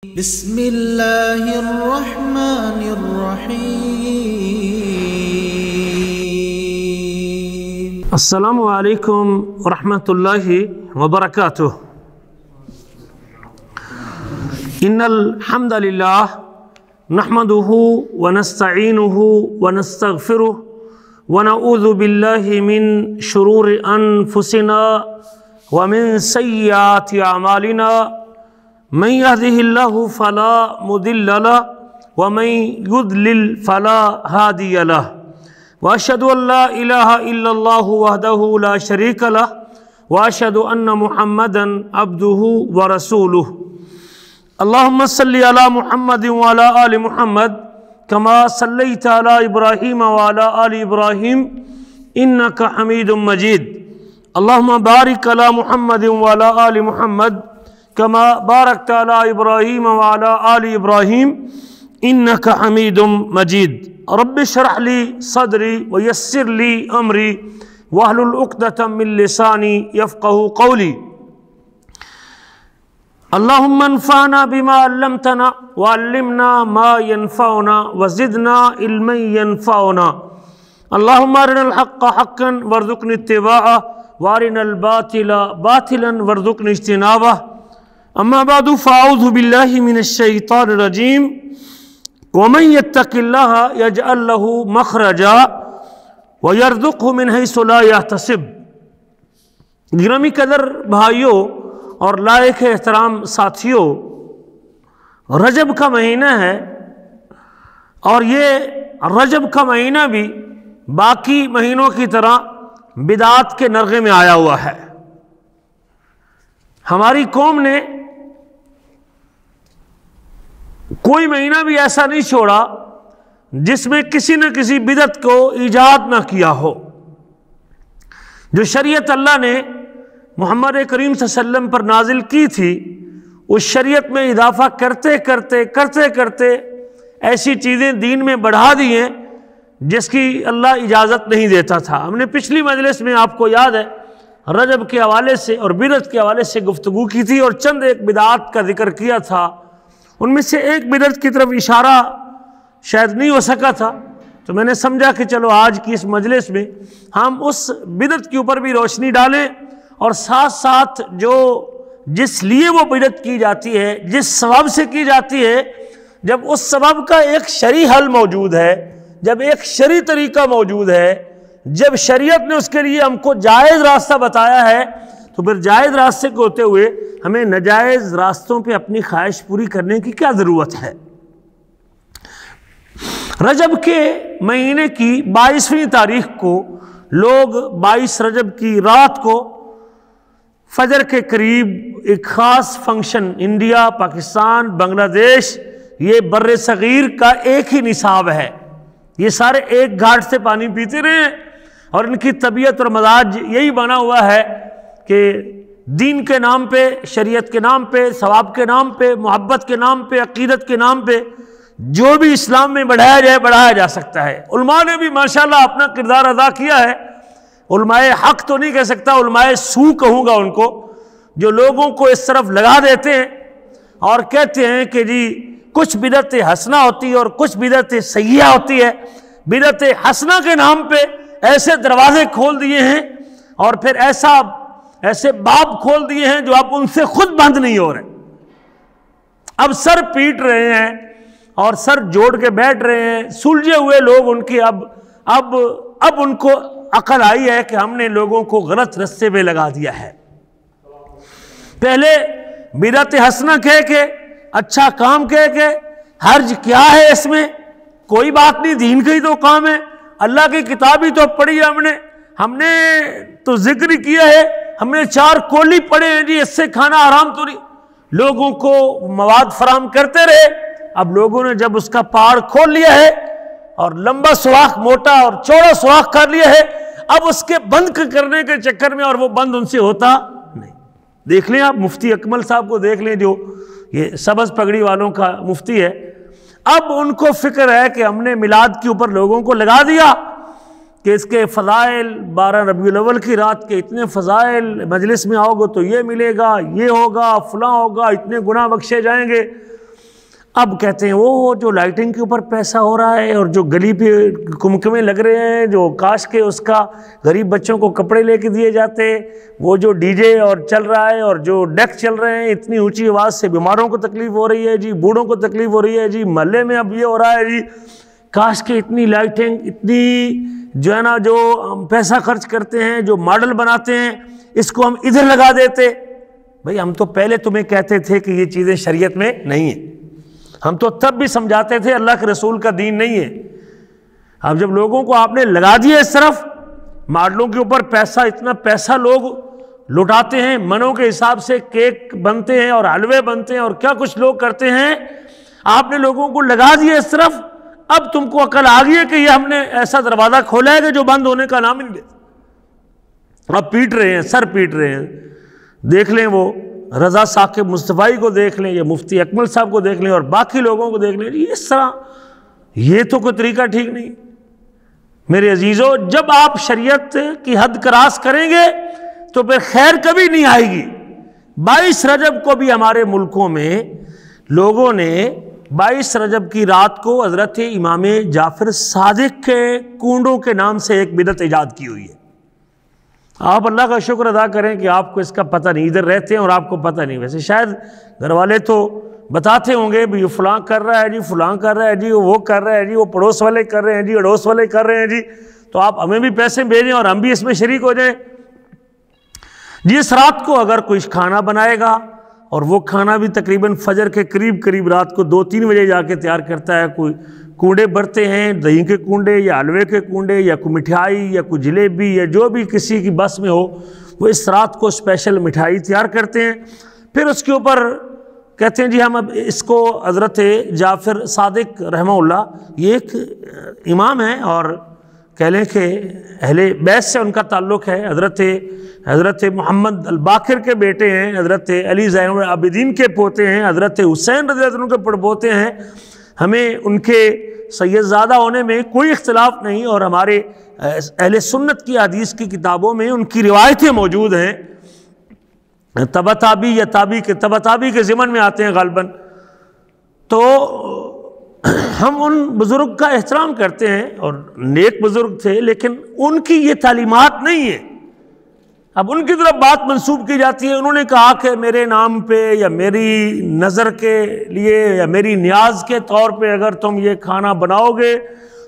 بسم اللہ الرحمن الرحیم۔ السلام علیکم ورحمۃ اللہ وبرکاتہ۔ ان الحمد للہ نحمده ونستعینه ونستغفره ونعوذ باللہ من شرور انفسنا ومن سیئات اعمالنا من يهده الله فلا مضل له ومن يضلل فلا هادي له واشهد ان لا اله الا الله وحده لا شريك له واشهد ان محمدا عبده ورسوله اللهم صل على محمد وعلى ال محمد كما صليت على ابراهيم وعلى ال ابراهيم انك حميد مجيد اللهم بارك على محمد وعلى ال محمد كما باركت على إبراهيم وعلى آل إبراهيم إنك حميد مجيد رب اشرح لي صدري ويسر لي أمري واحلل عقدة من لساني يفقهوا قولي اللهم انفعنا بما علمتنا وعلمنا ما ينفعنا وزدنا علما ينفعنا اللهم أرنا الحق حقا وارزقنا اتباعه وأرنا الباطل باطلا وارزقنا اجتنابه اما بعد فاعوذ باللہ من الشیطان الرجیم ومن یتق اللہ یجعل له مخرجا ویرزقہ من حیث لا یحتسب۔ گرامی قدر بھائیوں اور لائق احترام ساتھیوں، رجب کا مہینہ ہے اور یہ رجب کا مہینہ بھی باقی مہینوں کی طرح بدعات کے نرغے میں آیا ہوا ہے۔ ہماری قوم نے کوئی مہینہ بھی ایسا نہیں چھوڑا جس میں کسی نہ کسی بدعت کو ایجاد نہ کیا ہو۔ جو شریعت اللہ نے محمد کریم صلی اللہ علیہ وسلم پر نازل کی تھی، اس شریعت میں اضافہ کرتے کرتے ایسی چیزیں دین میں بڑھا دی ہیں جس کی اللہ اجازت نہیں دیتا تھا۔ ہم نے پچھلی مجلس میں آپ کو یاد ہے رجب کے حوالے سے اور بدعت کے حوالے سے گفتگو کی تھی اور چند ایک بدعات کا ذکر کیا تھا۔ ان میں سے ایک بدعت کی طرف اشارہ شاید نہیں ہو سکا تھا، تو میں نے سمجھا کہ چلو آج کی اس مجلس میں ہم اس بدعت کے اوپر بھی روشنی ڈالیں اور ساتھ ساتھ جس لیے وہ بدعت کی جاتی ہے، جس سبب سے کی جاتی ہے، جب اس سبب کا ایک شرعی حل موجود ہے، جب ایک شرعی طریقہ موجود ہے، جب شریعت نے اس کے لیے ہم کو جائز راستہ بتایا ہے، تو پھر جائز راستے کو ہوتے ہوئے ہمیں ناجائز راستوں پہ اپنی خواہش پوری کرنے کی کیا ضرورت ہے۔ رجب کے مہینے کی 22ویں تاریخ کو لوگ 22 رجب کی رات کو فجر کے قریب ایک خاص فنکشن، انڈیا، پاکستان، بنگلہ دیش، یہ بر صغیر کا ایک ہی نصاب ہے، یہ سارے ایک گھاٹ سے پانی پیتے رہے ہیں اور ان کی طبیعت اور مزاج یہی بنا ہوا ہے کہ دین کے نام پہ، شریعت کے نام پہ، ثواب کے نام پہ، محبت کے نام پہ، عقیدت کے نام پہ جو بھی اسلام میں بڑھایا جا سکتا ہے۔ علماء نے بھی ماشاءاللہ اپنا کردار ادا کیا ہے۔ علماء حق تو نہیں کہہ سکتا، علماء سو کہوں گا ان کو، جو لوگوں کو اس طرف لگا دیتے ہیں اور کہتے ہیں کہ جی کچھ بدعت حسنہ ہوتی ہے اور کچھ بدعت سیئہ ہوتی ہے۔ بدعت حسنہ کے نام پہ ایسے دروازے کھول دیے ہیں اور پھر ایسے باب کھول دیے ہیں جو اب ان سے خود بند نہیں ہو رہے، اب سر پیٹ رہے ہیں اور سر جوڑ کے بیٹھ رہے ہیں سلجھے ہوئے لوگ ان کی۔ اب ان کو عقل آئی ہے کہ ہم نے لوگوں کو غلط رستے پہ لگا دیا ہے۔ پہلے بدعت حسنہ کہہ کے، اچھا کام کہہ کے، حرج کیا ہے اس میں؟ کوئی بات نہیں، دین کا ہی تو کام ہے، اللہ کی کتاب ہی تو پڑھی ہے ہم نے تو ذکر کیا ہے، ہم نے 4 کولی پڑھے ہیں جی، اس سے کھانا حرام تو نہیں، لوگوں کو مواد فراہم کرتے رہے۔ اب لوگوں نے جب اس کا پہاڑ کھول لیا ہے اور لمبا سوراخ، موٹا اور چوڑا سوراخ کر لیا ہے، اب اس کے بند کرنے کے چکر میں، اور وہ بند ان سے ہوتا نہیں۔ دیکھ لیں آپ مفتی اکمل صاحب کو دیکھ لیں، جو یہ سبز پگڑی والوں کا مفتی ہے، اب ان کو فکر ہے کہ ہم نے میلاد کے اوپر لوگوں کو لگا دیا کہ اس کے فضائل، 12 ربیع الاول کی رات کے اتنے فضائل، مجلس میں آؤ گے تو یہ ملے گا، یہ ہوگا، فلاں ہوگا، اتنے گناہ بخشے جائیں گے۔ اب کہتے ہیں وہ جو لائٹنگ کے اوپر پیسہ ہو رہا ہے اور جو گلی پہ کمکمے لگ رہے ہیں، جو کاش کے اس کا غریب بچوں کو کپڑے لے کے دیے جاتے، وہ جو ڈی جے اور چل رہا ہے اور جو ڈیک چل رہے ہیں، اتنی اونچی آواز سے بیماروں کو تکلیف ہو رہی ہے جی، بوڑھوں کو تکلیف ہو رہی ہے جی، محلے میں اب یہ ہو رہا ہے جی، کاش کے اتنی لائٹنگ، اتنی جو ہے نا جو ہم پیسہ خرچ کرتے ہیں، جو ماڈل بناتے ہیں، اس کو ہم ادھر لگا دیتے۔ بھئی ہم تو پہلے تمہیں کہتے تھے کہ یہ چیزیں شریعت میں نہیں ہیں، ہم تو تب بھی سمجھاتے تھے اللہ کے رسول کا دین نہیں ہے۔ اب جب لوگوں کو آپ نے لگا دیا اس طرف، ماڈلوں کے اوپر پیسہ، اتنا پیسہ لوگ لٹاتے ہیں، منوں کے حساب سے کیک بنتے ہیں اور حلوے بنتے ہیں اور کیا کچھ لوگ کرتے ہیں، آپ نے لوگوں کو لگا دیا اس طرف۔ اب تم کو عقل آ گئی ہے کہ یہ ہم نے ایسا دروازہ کھولا ہے کہ جو بند ہونے کا نام ہی نہیں لیتا۔ اب پیٹ رہے ہیں، سر پیٹ رہے ہیں۔ دیکھ لیں وہ رضا ثاقب مصطفی کو دیکھ لیں یا مفتی اکمل صاحب کو دیکھ لیں اور باقی لوگوں کو دیکھ لیں، اس طرح یہ تو کوئی طریقہ ٹھیک نہیں۔ میرے عزیزو، جب آپ شریعت کی حد کراس کریں گے تو پھر خیر کبھی نہیں آئے گی۔ 22 رجب کو بھی ہمارے ملکوں میں لوگوں نے 22 رجب کی رات کو حضرت امام جعفر صادق کے کنڈوں کے نام سے ایک بدعت ایجاد کی ہوئی ہے۔ آپ اللہ کا شکر ادا کریں کہ آپ کو اس کا پتہ نہیں، ادھر رہتے ہیں اور آپ کو پتہ نہیں۔ ویسے شاید گھر والے تو بتاتے ہوں گے بھی یہ فلاں کر رہا ہے جی، فلاں کر رہا ہے جی، وہ کر رہا ہے جی، وہ پڑوس والے کر رہے ہیں جی، اڑوس والے کر رہے ہیں جی، تو آپ ہمیں بھی پیسے بھیجیں اور ہم بھی اس میں شریک ہو جائیں جی۔ اس رات کو اگر کوئی کھانا بنائے گا اور وہ کھانا بھی تقریباً فجر کے قریب رات کو 2-3 بجے جا کے تیار کرتا ہے، کوئی کنڈے بھرتے ہیں، دہی کے کنڈے یا حلوے کے کنڈے یا کوئی مٹھائی یا کوئی جلیبی یا جو بھی کسی کی بس میں ہو، وہ اس رات کو اسپیشل مٹھائی تیار کرتے ہیں۔ پھر اس کے اوپر کہتے ہیں جی ہم اب اس کو حضرت جعفر صادق رحمہ اللہ، یہ ایک امام ہیں اور کہہ لیں کہ اہل بیت سے ان کا تعلق ہے، حضرت محمد الباقر کے بیٹے ہیں، حضرت علی زین العابدین کے پوتے ہیں، حضرت حسین رضی اللہ عنہ کے پڑپوتے ہیں۔ ہمیں ان کے سید زادہ ہونے میں کوئی اختلاف نہیں، اور ہمارے اہل سنت کی حدیث کی کتابوں میں ان کی روایتیں موجود ہیں، تبع تابی یا تبع تابی کے ضمن میں آتے ہیں غالباً۔ تو ہم ان بزرگ کا احترام کرتے ہیں اور نیک بزرگ تھے، لیکن ان کی یہ تعلیمات نہیں ہے۔ اب ان کی طرف بات منسوب کی جاتی ہے، انہوں نے کہا کہ میرے نام پہ یا میری نظر کے لیے یا میری نیاز کے طور پہ اگر تم یہ کھانا بناؤ گے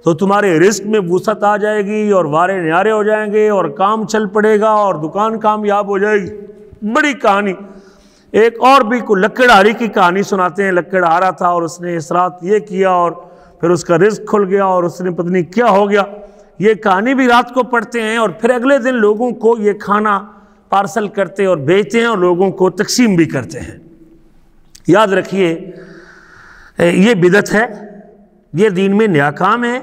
تو تمہارے رزق میں وسعت آ جائے گی اور وارے نیارے ہو جائیں گے اور کام چل پڑے گا اور دکان کامیاب ہو جائے گی۔ بڑی کہانی۔ ایک اور بھی کوئی لکڑہاری کی کہانی سناتے ہیں، لکڑ آ رہا تھا اور اس نے اس رات یہ کیا اور پھر اس کا رزق کھل گیا اور اس نے پتہ نہیں کیا ہو گیا۔ یہ کہانی بھی رات کو پڑھتے ہیں اور پھر اگلے دن لوگوں کو یہ کھانا پارسل کرتے اور بھیجتے ہیں اور لوگوں کو تقسیم بھی کرتے ہیں۔ یاد رکھیے یہ بدعت ہے، یہ دین میں نیا کام ہے،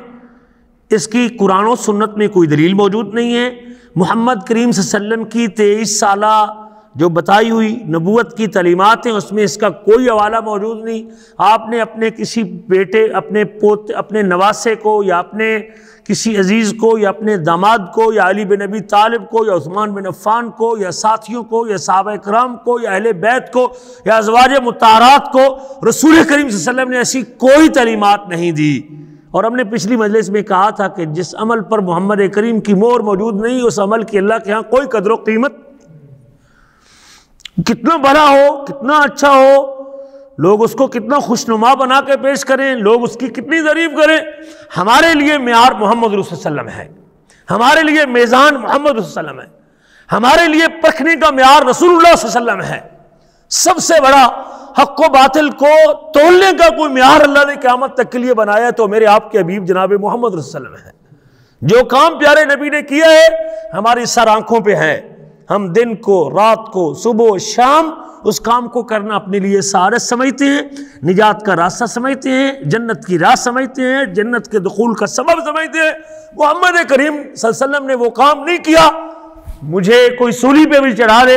اس کی قرآن و سنت میں کوئی دلیل موجود نہیں ہے۔ محمد کریم صلی اللہ علیہ وسلم کی 23 سالہ جو بتائی ہوئی نبوت کی تعلیمات ہیں اس میں اس کا کوئی حوالہ موجود نہیں۔ آپ نے اپنے کسی بیٹے، اپنے پوتے، اپنے نواسے کو یا اپنے کسی عزیز کو یا اپنے داماد کو یا علی بن ابی طالب کو یا عثمان بن عفان کو یا ساتھیوں کو یا صحابہ کرام کو یا اہل بیت کو یا ازواج مطہرات کو رسول کریم صلی اللہ علیہ وسلم نے ایسی کوئی تعلیمات نہیں دی۔ اور ہم نے پچھلی مجلس میں کہا تھا کہ جس عمل پر محمد کریم کی مہر موجود نہیں، اس عمل کی اللہ کے ہاں کوئی قدر و قیمت، کتنا بڑا ہو، کتنا اچھا ہو، لوگ اس کو کتنا خوشنما بنا کے پیش کریں، لوگ اس کی کتنی تعریف کریں، ہمارے لیے معیار محمد رسول صلی اللہ علیہ وسلم ہے، ہمارے لیے میزان محمد رسول صلی اللہ علیہ وسلم ہے، ہمارے لیے پرکھنے کا معیار رسول اللہ صلی اللہ علیہ وسلم ہے۔ سب سے بڑا حق و باطل کو تولنے کا کوئی معیار اللہ نے قیامت تک کے لیے بنایا تو میرے آپ کے حبیب جناب محمد رسول صلی اللہ علیہ وسلم ہے۔ جو کام پیارے نبی نے کیا ہے ہماری سر آنکھوں پہ ہے، ہم دن کو، رات کو، صبح و شام اس کام کو کرنا اپنے لیے سعادت سمجھتے ہیں، نجات کا راستہ سمجھتے ہیں، جنت کی راہ سمجھتے ہیں، جنت کے دخول کا سبب سمجھتے ہیں۔ محمد کریم صلی اللہ علیہ وسلم نے وہ کام نہیں کیا، مجھے کوئی سولی پہ بھی چڑھا دے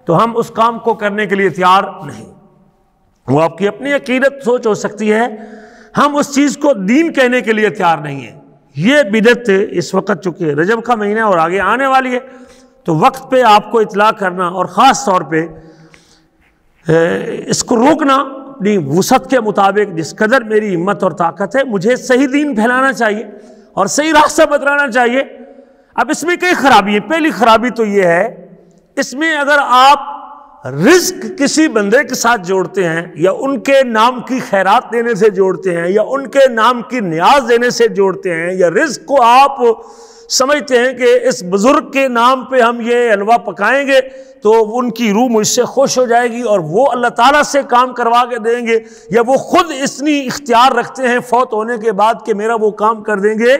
تو ہم اس کام کو کرنے کے لیے تیار نہیں۔ وہ آپ کی اپنی عقیدت سوچ ہو سکتی ہے، ہم اس چیز کو دین کہنے کے لیے تیار نہیں ہیں۔ یہ بدعت اس وقت چونکہ رجب کا مہینہ اور آگے آنے والی ہے تو وقت پہ آپ کو اطلاع کرنا اور خاص طور پہ اس کو روکنا اپنی وسعت کے مطابق جس قدر میری ہمت اور طاقت ہے مجھے صحیح دین پھیلانا چاہیے اور صحیح راستہ بتلانا چاہیے۔ اب اس میں کئی خرابی ہے۔ پہلی خرابی تو یہ ہے، اس میں اگر آپ رزق کسی بندے کے ساتھ جوڑتے ہیں یا ان کے نام کی خیرات دینے سے جوڑتے ہیں یا ان کے نام کی نیاز دینے سے جوڑتے ہیں یا رزق کو آپ سمجھتے ہیں کہ اس بزرگ کے نام پہ ہم یہ حلوہ پکائیں گے تو ان کی روح مجھ سے خوش ہو جائے گی اور وہ اللہ تعالیٰ سے کام کروا کے دیں گے، یا وہ خود اتنی اختیار رکھتے ہیں فوت ہونے کے بعد کہ میرا وہ کام کر دیں گے۔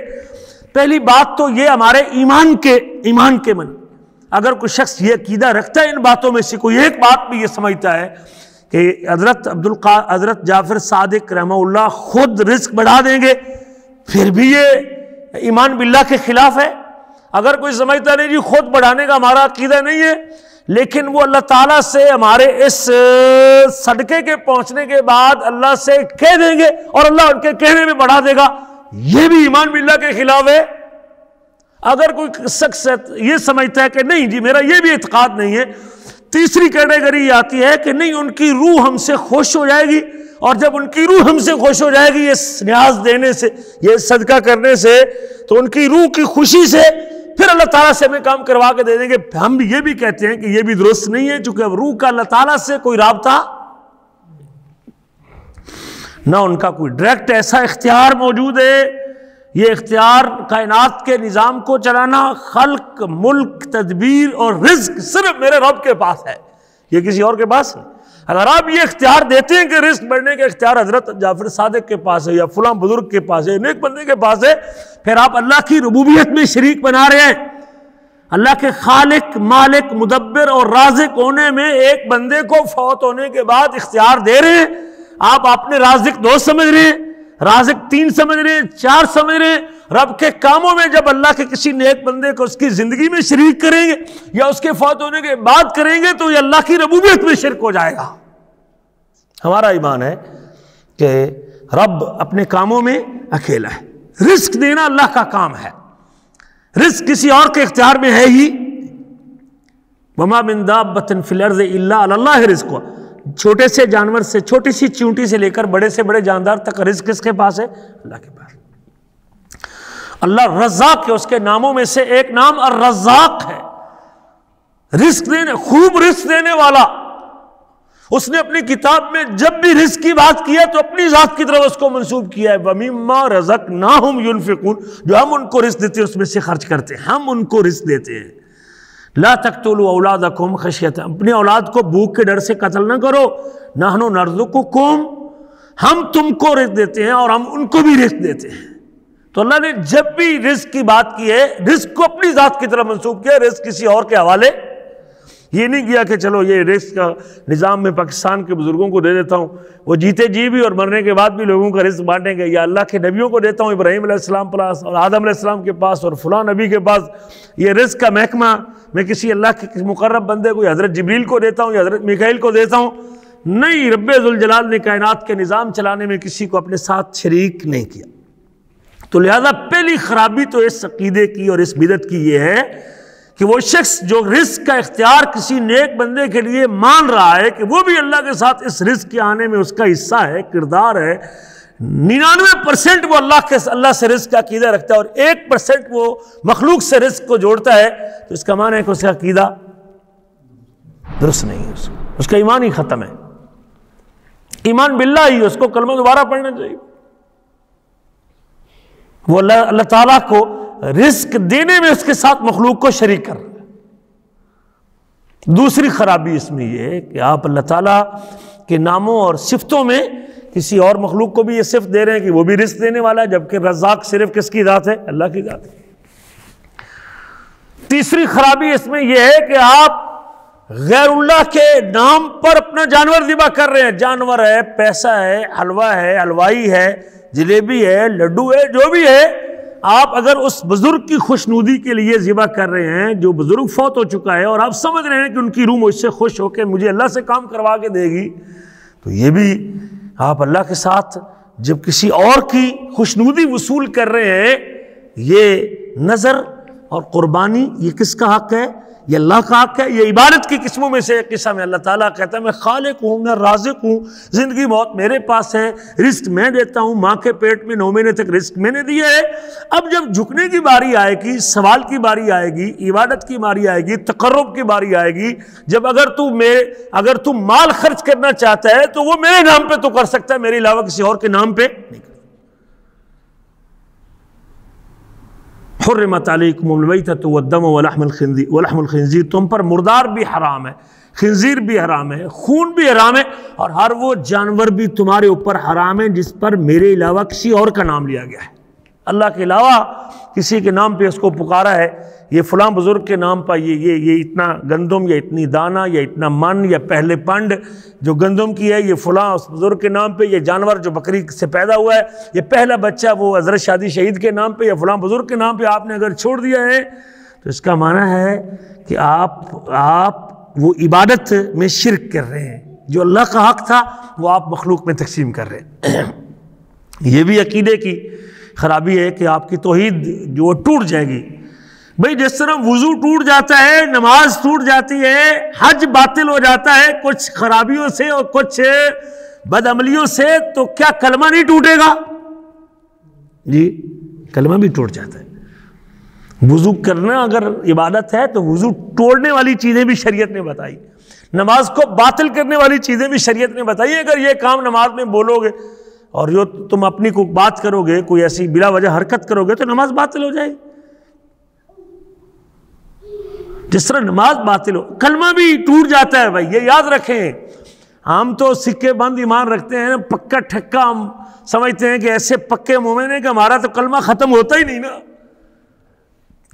پہلی بات تو یہ ہمارے ایمان کے من، اگر کوئی شخص یہ عقیدہ رکھتا ہے، ان باتوں میں سے کوئی ایک بات بھی یہ سمجھتا ہے کہ حضرت جعفر صادق رحمہ اللہ خود رزق بڑھا دیں گے، پھر بھی یہ ایمان باللہ کے خلاف ہے۔ اگر کوئی سمجھتا نہیں جی خود بڑھانے کا ہمارا عقیدہ نہیں ہے، لیکن وہ اللہ تعالیٰ سے ہمارے اس صدقے کے پہنچنے کے بعد اللہ سے کہہ دیں گے اور اللہ ان کے کہنے میں بڑھا دے گا، یہ بھی ایمان باللہ کے خلاف ہے۔ اگر کوئی شخص یہ سمجھتا ہے کہ نہیں جی میرا یہ بھی اعتقاد نہیں ہے، تیسری کیٹیگری آتی ہے کہ نہیں ان کی روح ہم سے خوش ہو جائے گی، اور جب ان کی روح ہم سے خوش ہو جائے گی یہ نیاز دینے سے، یہ صدقہ کرنے سے، تو ان کی روح کی خوشی سے پھر اللہ تعالیٰ سے ہمیں کام کروا کے دے دیں گے۔ ہم بھی یہ بھی کہتے ہیں کہ یہ بھی درست نہیں ہے، چونکہ اب روح کا اللہ تعالیٰ سے کوئی رابطہ نہ، ان کا کوئی ڈائریکٹ ایسا اختیار موجود ہے۔ یہ اختیار کائنات کے نظام کو چلانا، خلق، ملک، تدبیر اور رزق صرف میرے رب کے پاس ہے، یہ کسی اور کے پاس نہیں۔ اگر آپ یہ اختیار دیتے ہیں کہ رزق بڑھنے کا اختیار حضرت جعفر صادق کے پاس ہے یا فلاں بزرگ کے پاس ہے، نیک بندے کے پاس ہے، پھر آپ اللہ کی ربوبیت میں شریک بنا رہے ہیں۔ اللہ کے خالق، مالک، مدبر اور رازق ہونے میں ایک بندے کو فوت ہونے کے بعد اختیار دے رہے ہیں، آپ اپنے رازق 2 سمجھ رہے ہیں، رازق 3 سمجھ رہے ہیں، 4 سمجھ رہے ہیں۔ رب کے کاموں میں جب اللہ کے کسی نیک بندے کو اس کی زندگی میں شریک کریں گے یا اس کے فوت ہونے کے بعد کریں گے تو یہ اللہ کی ربوبیت میں شرک ہو جائے گا۔ ہمارا ایمان ہے کہ رب اپنے کاموں میں اکیلا ہے، رزق دینا اللہ کا کام ہے، رزق کسی اور کے اختیار میں ہے ہی۔ وما من دابۃ فی الارض الا علی اللہ رزقها، چھوٹے سے جانور سے، چھوٹی سی چونٹی سے لے کر بڑے سے بڑے جاندار تک رزق کس کے پاس ہے؟ اللہ کے پاس۔ اللہ رزاق ہے، اس کے ناموں میں سے ایک نام الرزاق ہے، رزق دینے، خوب رزق دینے والا۔ اس نے اپنی کتاب میں جب بھی رزق کی بات کی ہے تو اپنی ذات کی طرف اس کو منسوب کیا ہے، وَمِمَّا رَزَقْنَاهُمْ يُنْفِقُونَ، جو ہم ان کو رزق دیتے ہیں اس میں سے خرچ کرتے ہیں، ہم ان کو رزق دیتے ہیں۔ لا تقتلوا اولادکم خشیۃ، اپنی اولاد کو بھوک کے ڈر سے قتل نہ کرو، نحن نرزقکم، ہم تم کو رزق دیتے ہیں اور ہم ان کو بھی رزق دیتے ہیں۔ تو اللہ نے جب بھی رزق کی بات کی ہے رزق کو اپنی ذات کی طرف منسوب کیا، رزق کسی اور کے حوالے یہ نہیں کیا کہ چلو یہ رزق کا نظام میں پاکستان کے بزرگوں کو دے دیتا ہوں، وہ جیتے جی بھی اور مرنے کے بعد بھی لوگوں کا رزق بانٹیں گے، یا اللہ کے نبیوں کو دیتا ہوں، ابراہیم علیہ السلام پاس اور آدم علیہ السلام کے پاس اور فلاں نبی کے پاس یہ رزق کا محکمہ میں کسی اللہ کے مقرب بندے کو، حضرت جبریل کو دیتا ہوں یا حضرت میکائیل کو دیتا ہوں۔ نہیں، رب ذوالجلال نے کائنات کے نظام چلانے میں کسی کو اپنے ساتھ شریک نہیں کیا۔ تو لہذا پہلی خرابی تو اس عقیدے کی اور اس بدعت کی یہ ہے کہ وہ شخص جو رزق کا اختیار کسی نیک بندے کے لیے مان رہا ہے کہ وہ بھی اللہ کے ساتھ اس رزق کے آنے میں اس کا حصہ ہے، کردار ہے، 99% وہ اللہ سے رزق کا عقیدہ رکھتا ہے اور 1% وہ مخلوق سے رزق کو جوڑتا ہے، تو اس کا معنی ہے کہ اس کا عقیدہ درست نہیں ہے، اس کا ایمان ہی ختم ہے، ایمان باللہ ہی، اس کو کلمہ دوبارہ پڑھنا چاہیے۔ وہ اللہ تعالیٰ کو رزق دینے میں اس کے ساتھ مخلوق کو شریک کر رہا ہے۔ دوسری خرابی اس میں یہ ہے کہ آپ اللہ تعالیٰ کے ناموں اور صفتوں میں کسی اور مخلوق کو بھی یہ صفت دے رہے ہیں کہ وہ بھی رزق دینے والا ہے، جبکہ رزاق صرف کس کی ذات ہے؟ اللہ کی ذات ہے۔ تیسری خرابی اس میں یہ ہے کہ آپ غیر اللہ کے نام پر اپنا جانور ذبح کر رہے ہیں، جانور ہے، پیسہ ہے، حلوہ ہے، حلوائی ہے، جلیبی ہے، لڈو ہے، جو بھی ہے، آپ اگر اس بزرگ کی خوشنودی کے لیے ذبح کر رہے ہیں جو بزرگ فوت ہو چکا ہے اور آپ سمجھ رہے ہیں کہ ان کی روح مجھ سے خوش ہو کے مجھے اللہ سے کام کروا کے دے گی، تو یہ بھی آپ اللہ کے ساتھ جب کسی اور کی خوشنودی وصول کر رہے ہیں، یہ نظر اور قربانی یہ کس کا حق ہے؟ یہ اللہ کا حق ہے. یہ عبادت کی قسموں میں سے ایک قسم ہے. اللہ تعالیٰ کہتا ہے میں خالق ہوں, میں رازق ہوں, زندگی موت میرے پاس ہے, رزق میں دیتا ہوں, ماں کے پیٹ میں 9 مہینے تک رزق میں نے دیا ہے. اب جب جھکنے کی باری آئے گی, سوال کی باری آئے گی, عبادت کی باری آئے گی, تقرب کی باری آئے گی, جب اگر تو مال خرچ کرنا چاہتا ہے تو وہ میرے نام پہ تو کر سکتا ہے, میرے علاوہ کسی اور کے نام پہ نہیں. حرمت علیکم المیتۃ والدم ولحم الخنزیر, تم پر مردار بھی حرام ہے, خنزیر بھی حرام ہے, خون بھی حرام ہے, اور ہر وہ جانور بھی تمہارے اوپر حرام ہے جس پر میرے علاوہ کسی اور کا نام لیا گیا ہے. اللہ کے علاوہ کسی کے نام پہ اس کو پکارا ہے, یہ فلاں بزرگ کے نام پر یہ اتنا گندم یا اتنی دانہ یا اتنا من یا پہلے پنڈ جو گندم کی ہے یہ فلاں اس بزرگ کے نام پہ, یہ جانور جو بکری سے پیدا ہوا ہے یہ پہلا بچہ وہ حضرت شادی شہید کے نام پہ یا فلاں بزرگ کے نام پہ آپ نے اگر چھوڑ دیا ہے تو اس کا معنی ہے کہ آپ وہ عبادت میں شرک کر رہے ہیں. جو اللہ کا حق تھا وہ آپ مخلوق میں تقسیم کر رہے ہیں. یہ بھی عقیدے کی خرابی ہے کہ آپ کی توحید جو ٹوٹ جائے گی. بھئی جس طرح وضو ٹوٹ جاتا ہے, نماز ٹوٹ جاتی ہے, حج باطل ہو جاتا ہے کچھ خرابیوں سے اور کچھ بدعملیوں سے, تو کیا کلمہ نہیں ٹوٹے گا؟ جی کلمہ بھی ٹوٹ جاتا ہے. وضو کرنا اگر عبادت ہے تو وضو توڑنے والی چیزیں بھی شریعت نے بتائی, نماز کو باطل کرنے والی چیزیں بھی شریعت نے بتائی. اگر یہ کام نماز میں بولو گے اور جو تم اپنی کو بات کرو گے, کوئی ایسی بلا وجہ حرکت کرو گے تو نماز باطل ہو جائے گی. جس طرح نماز باطل ہو, کلمہ بھی ٹوٹ جاتا ہے. بھائی یہ یاد رکھیں, ہم تو سکے بند ایمان رکھتے ہیں, پکا ٹھکا ہم سمجھتے ہیں کہ ایسے پکے مومن ہیں کہ ہمارا تو کلمہ ختم ہوتا ہی نہیں نا.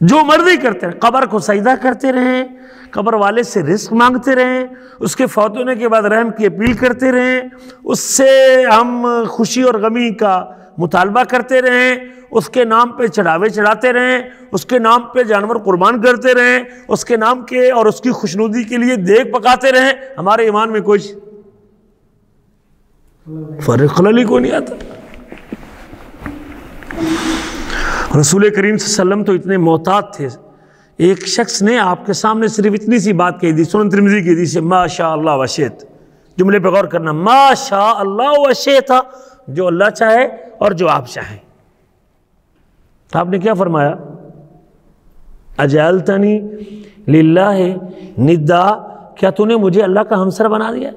جو مرضی کرتے ہیں, قبر کو سجدہ کرتے رہیں, قبر والے سے رزق مانگتے رہیں, اس کے فوت ہونے کے بعد رحم کی اپیل کرتے رہیں, اس سے ہم خوشی اور غمی کا مطالبہ کرتے رہیں, اس کے نام پہ چڑھاوے چڑھاتے رہیں, اس کے نام پہ جانور قربان کرتے رہیں, اس کے نام کے اور اس کی خوشنودی کے لیے دیگ پکاتے رہیں, ہمارے ایمان میں کوئی فرق خلل کو نہیں آتا. رسول کریم صلی اللہ علیہ وسلم تو اتنے محتاط تھے, ایک شخص نے آپ کے سامنے صرف اتنی سی بات کہی دی, سنن ترمذی کی حدیث ہے, ما شاء اللہ و شئت, جملے پہ غور کرنا, ما شاء اللہ و شئت, جو اللہ چاہے اور جو آپ چاہیں. آپ نے کیا فرمایا؟ اجعلتنی للہ ندا, کیا تو نے مجھے اللہ کا ہمسر بنا دیا؟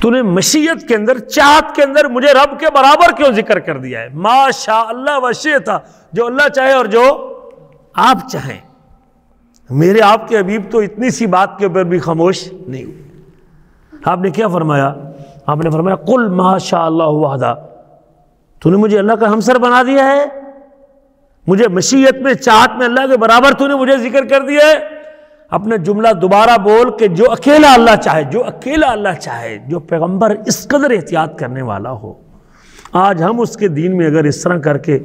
تو نے مشیت کے اندر, چاہت کے اندر مجھے رب کے برابر کیوں ذکر کر دیا ہے؟ ما شاء اللہ و شئت, جو اللہ چاہے اور جو آپ چاہیں. میرے آپ کے حبیب تو اتنی سی بات کے اوپر بھی خاموش نہیں ہوئے. آپ نے کیا فرمایا؟ آپ نے فرمایا قل ما شاء اللہ وحدہ, تو نے مجھے اللہ کا ہمسر بنا دیا ہے, مجھے مشیت میں چاہت میں اللہ کے برابر تو نے مجھے ذکر کر دیا ہے. اپنا جملہ دوبارہ بول کہ جو اکیلا اللہ چاہے, جو اکیلا اللہ چاہے, جو پیغمبر اس قدر احتیاط کرنے والا ہو. آج ہم اس کے دین میں اگر اس طرح کر کے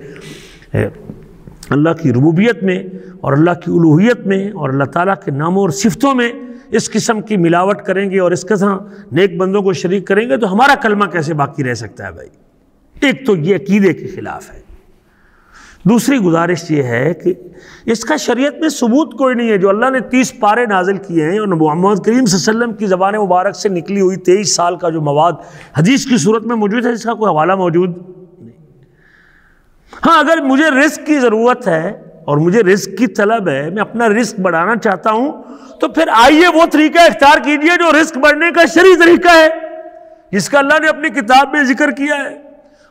اللہ کی ربوبیت میں اور اللہ کی الوہیت میں اور اللہ تعالیٰ کے ناموں اور صفتوں میں اس قسم کی ملاوٹ کریں گے اور اس قسم نیک بندوں کو شریک کریں گے تو ہمارا کلمہ کیسے باقی رہ سکتا ہے؟ بھائی ایک تو یہ عقیدے کے خلاف ہے. دوسری گزارش یہ ہے کہ اس کا شریعت میں ثبوت کوئی نہیں ہے. جو اللہ نے 30 پارے نازل کیے ہیں اور محمد کریم صلی اللہ علیہ وسلم کی زبان مبارک سے نکلی ہوئی 23 سال کا جو مواد حدیث کی صورت میں موجود ہے, اس کا کوئی حوالہ موجود نہیں. ہاں اگر مجھے رزق کی ضرورت ہے اور مجھے رزق کی طلب ہے, میں اپنا رزق بڑھانا چاہتا ہوں, تو پھر آئیے وہ طریقہ اختیار کیجئے جو رزق بڑھنے کا شرعی طریقہ ہے, جس کا اللہ نے اپنی کتاب میں ذکر کیا ہے.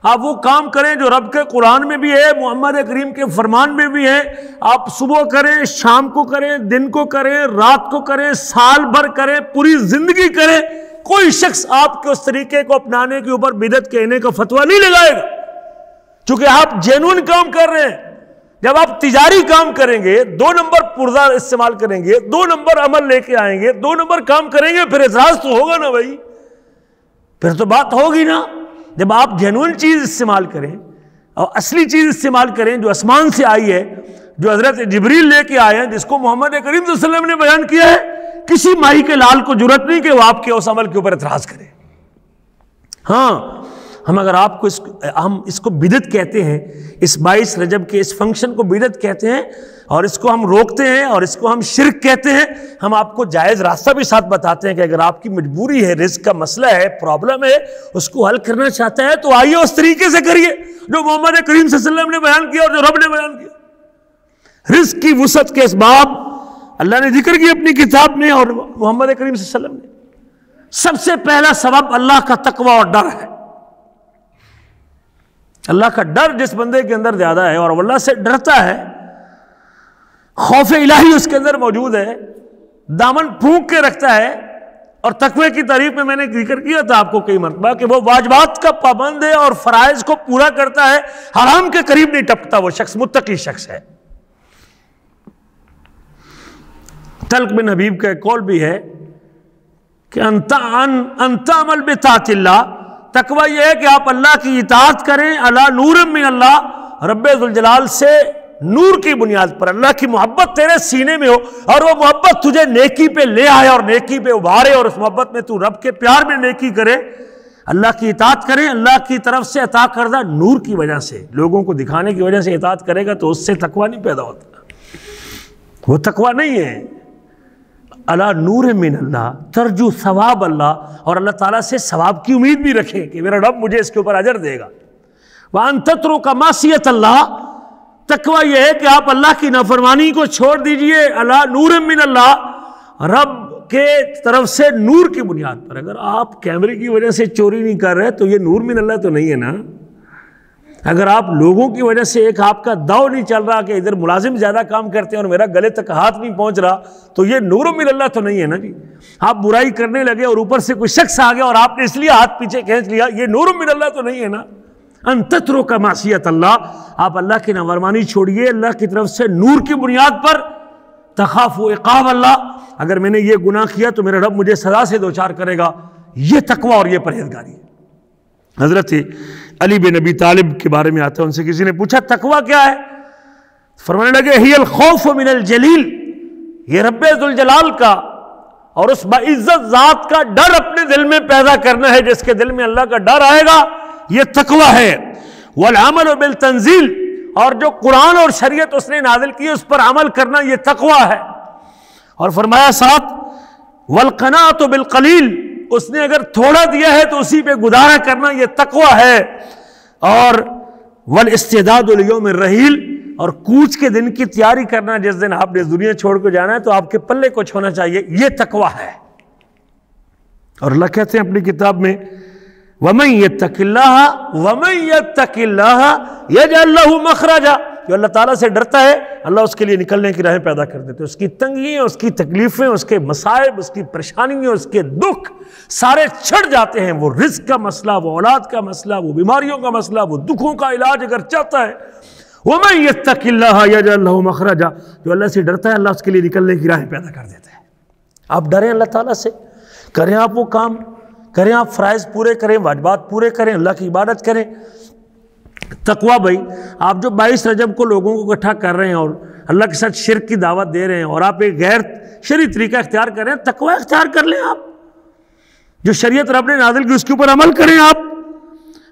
آپ وہ کام کریں جو رب کے قرآن میں بھی ہے, محمد کریم کے فرمان میں بھی ہے. آپ صبح کریں, شام کو کریں, دن کو کریں, رات کو کریں, سال بھر کریں, پوری زندگی کریں, کوئی شخص آپ کے اس طریقے کو اپنانے کے اوپر بدعت کہنے کا فتویٰ نہیں لگائے گا, چونکہ آپ جینون کام کر رہے ہیں. جب آپ تجاری کام کریں گے, 2 نمبر پرزہ استعمال کریں گے, 2 نمبر عمل لے کے آئیں گے, 2 نمبر کام کریں گے, پھر اعتراض تو ہوگا نا بھائی, پھر تو بات ہوگی نا. جب آپ جینون چیز استعمال کریں اور اصلی چیز استعمال کریں جو آسمان سے آئی ہے, جو حضرت جبریل لے کے آئے ہیں, جس کو محمد کریم صلی اللہ علیہ وسلم نے بیان کیا ہے, کسی ماہی کے لال کو جرأت نہیں کہ وہ آپ کے اس عمل کے اوپر اعتراض کرے. ہاں اگر آپ کو ہم اس کو بدعت کہتے ہیں، اس 22 رجب کے اس فنکشن کو بدعت کہتے ہیں اور اس کو ہم روکتے ہیں اور اس کو ہم شرک کہتے ہیں، ہم آپ کو جائز راستہ بھی ساتھ بتاتے ہیں کہ اگر آپ کی مجبوری ہے، رزق کا مسئلہ ہے، پرابلم ہے، اس کو حل کرنا چاہتا ہے تو آئیے اس طریقے سے کریے جو محمد کریم صلی اللہ علیہ وسلم نے بیان کیا اور جو رب نے بیان کیا۔ رزق کی وسعت کے اسباب اللہ نے ذکر کی اپنی کتاب میں اور محمد کریم صلی اللہ علیہ وسلم نے۔ سب سے پہلا سبب اللہ کا تقوی اور ڈر ہے۔ اللہ کا ڈر جس بندے کے اندر زیادہ ہے اور وہ اللہ سے ڈرتا ہے، خوف الہی اس کے اندر موجود ہے، دامن پھونک کے رکھتا ہے، اور تقوی کی تعریف میں نے ذکر کیا تھا آپ کو کئی مرتبہ کہ وہ واجبات کا پابند ہے اور فرائض کو پورا کرتا ہے، حرام کے قریب نہیں ٹپکتا، وہ شخص متقی شخص ہے۔ طلق بن حبیب کا ایک قول بھی ہے کہ انت عمل بطاعت اللہ، تقوی یہ ہے کہ آپ اللہ کی اطاعت کریں، علی نور من اللہ، رب ذوالجلال سے نور کی بنیاد پر، اللہ کی محبت تیرے سینے میں ہو اور وہ محبت تجھے نیکی پہ لے آئے اور نیکی پہ ابھارے، اور اس محبت میں تو رب کے پیار میں نیکی کرے، اللہ کی اطاعت کرے، اللہ کی طرف سے عطا کردہ نور کی وجہ سے، لوگوں کو دکھانے کی وجہ سے اطاعت کرے گا تو اس سے تقوی نہیں پیدا ہوتا، وہ تقوی نہیں ہے۔ علی نور من اللہ، ترجو ثواب اللہ، اور اللہ تعالیٰ سے ثواب کی امید بھی رکھیں کہ میرا رب مجھے اس کے اوپر اجر دے گا۔ وَأَن تَتْرُكَ مَعْصِيَةَ اللَّهِ، تقوی یہ ہے کہ آپ اللہ کی نافرمانی کو چھوڑ دیجئے، علی نور من اللہ، رب کے طرف سے نور کی بنیاد پر۔ اگر آپ کیمرے کی وجہ سے چوری نہیں کر رہے تو یہ نور من اللہ تو نہیں ہے نا۔ اگر آپ لوگوں کی وجہ سے ایک آپ کا داؤ نہیں چل رہا کہ ادھر ملازم زیادہ کام کرتے ہیں اور میرا گلے تک ہاتھ نہیں پہنچ رہا تو یہ نور من اللہ تو نہیں ہے نا جی۔ آپ برائی کرنے لگے اور اوپر سے کوئی شخص آ گیا اور آپ نے اس لیے ہاتھ پیچھے کھینچ لیا، یہ نور من اللہ تو نہیں ہے نا۔ ان تترک معصیت اللہ، آپ اللہ کی نافرمانی چھوڑیے اللہ کی طرف سے نور کی بنیاد پر، تخاف عقاب اللہ، اگر میں نے یہ گناہ کیا تو میرا رب مجھے سزا سے دوچار کرے گا، یہ تقوی اور یہ پرہیزگاری ہے۔ حضرت علی بن ابی طالب کے بارے میں آتا ہے، ان سے کسی نے پوچھا تقوی کیا ہے؟ فرمانے لگے ہی الخوف من الجلیل، یہ رب ذوالجلال کا اور اس باعزت ذات کا ڈر اپنے دل میں پیدا کرنا ہے، جس کے دل میں اللہ کا ڈر آئے گا یہ تقوی ہے۔ والعمل بالتنزیل، اور جو قرآن اور شریعت اس نے نازل کی اس پر عمل کرنا یہ تقوی ہے۔ اور فرمایا ساتھ والقناعۃ بالقلیل، اس نے اگر تھوڑا دیا ہے تو اسی پہ گزارا کرنا یہ تقوی ہے۔ اور والاستعداد لیوم الرحیل، اور کوچ کے دن کی تیاری کرنا، جس دن آپ نے دنیا چھوڑ کے جانا ہے تو آپ کے پلے کچھ ہونا چاہیے، یہ تقوی ہے۔ اور اللہ کہتے ہیں اپنی کتاب میں وَمَن يَتَّقِ اللَّهَ وَمَن يَتَّقِ اللَّهَ يَجْعَل لَّهُ مَخْرَجًا، جو اللہ تعالیٰ سے ڈرتا ہے اللہ اس کے لیے نکلنے کی راہیں پیدا کر دیتے ہیں، اس کی تنگیاں، اس کی تکلیفیں، اس کے مصائب، اس کی پریشانیاں، اس کے دکھ سارے چھڑ جاتے ہیں۔ وہ رزق کا مسئلہ، وہ اولاد کا مسئلہ، وہ بیماریوں کا مسئلہ، وہ دکھوں کا علاج اگر چاہتا ہے، وَمَن يَتَّقِ اللَّهَ يَجْعَل لَّهُ مَخْرَجًا، جو اللہ سے ڈرتا ہے اللہ اس کے لیے نکلنے کی راہیں پیدا کر دیتا ہے۔ آپ ڈریں اللہ تعالیٰ سے، کریں آپ وہ کام، کریں آپ فرائض پورے کریں، واجبات پورے کریں، اللہ کی عبادت کریں۔ تقوی بھائی، آپ جو 22 رجب کو لوگوں کو اکٹھا کر رہے ہیں اور اللہ کے ساتھ شرک کی دعوت دے رہے ہیں اور آپ ایک غیر شرعی طریقہ اختیار کر رہے ہیں، تقوی اختیار کر لیں آپ، جو شریعت رب نے نازل کی اس کے اوپر عمل کریں آپ۔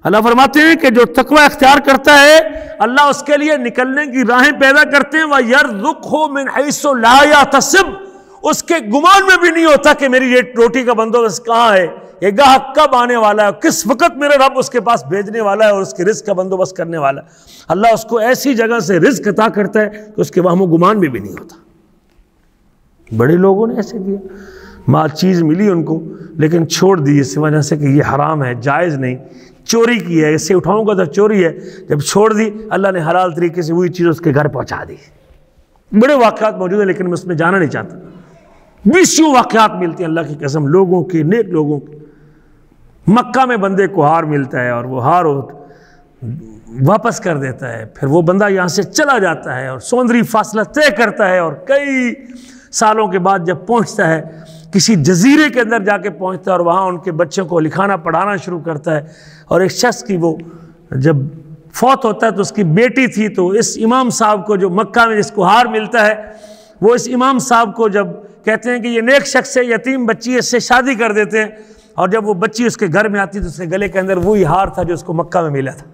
اللہ فرماتے ہیں کہ جو تقوی اختیار کرتا ہے اللہ اس کے لیے نکلنے کی راہیں پیدا کرتے ہیں، وَيَرْزُقْهُ مِنْ حَيْثُ لَا يَحْتَسِبُ، اس کے گمان میں بھی نہیں ہوتا کہ میری یہ روٹی کا بندوبست کہاں ہے، یہ گاہک کب آنے والا ہے، کس وقت میرے رب اس کے پاس بھیجنے والا ہے اور اس کے رزق کا بندوبست کرنے والا ہے۔ اللہ اس کو ایسی جگہ سے رزق عطا کرتا ہے کہ اس کے وہم و گمان میں بھی نہیں ہوتا۔ بڑے لوگوں نے ایسے کیا، مال چیز ملی ان کو لیکن چھوڑ دی اس وجہ سے کہ یہ حرام ہے، جائز نہیں، چوری کی ہے، اس سے اٹھاؤں گا تو چوری ہے، جب چھوڑ دی اللہ نے حلال طریقے سے وہی چیز اس کے گھر پہنچا دی۔ بڑے واقعات موجود ہیں لیکن میں اس میں جانا نہیں چاہتا، بیسیوں واقعات ملتے ہیں اللہ کی قسم، لوگوں کی، نیک لوگوں کی۔ مکہ میں بندے کو ہار ملتا ہے اور وہ ہار واپس کر دیتا ہے، پھر وہ بندہ یہاں سے چلا جاتا ہے اور سمندری فاصلہ طے کرتا ہے اور کئی سالوں کے بعد جب پہنچتا ہے کسی جزیرے کے اندر جا کے پہنچتا ہے اور وہاں ان کے بچوں کو لکھانا پڑھانا شروع کرتا ہے، اور ایک شخص کی وہ جب فوت ہوتا ہے تو اس کی بیٹی تھی، تو اس امام صاحب کو جو مکہ میں جس کو ہار ملتا ہے وہ اس امام صاحب کو جب کہتے ہیں کہ یہ نیک شخص ہے، یتیم بچی ہے، اس سے شادی کر دیتے ہیں، اور جب وہ بچی اس کے گھر میں آتی تو اس کے گلے کے اندر وہی ہار تھا جو اس کو مکہ میں ملا تھا.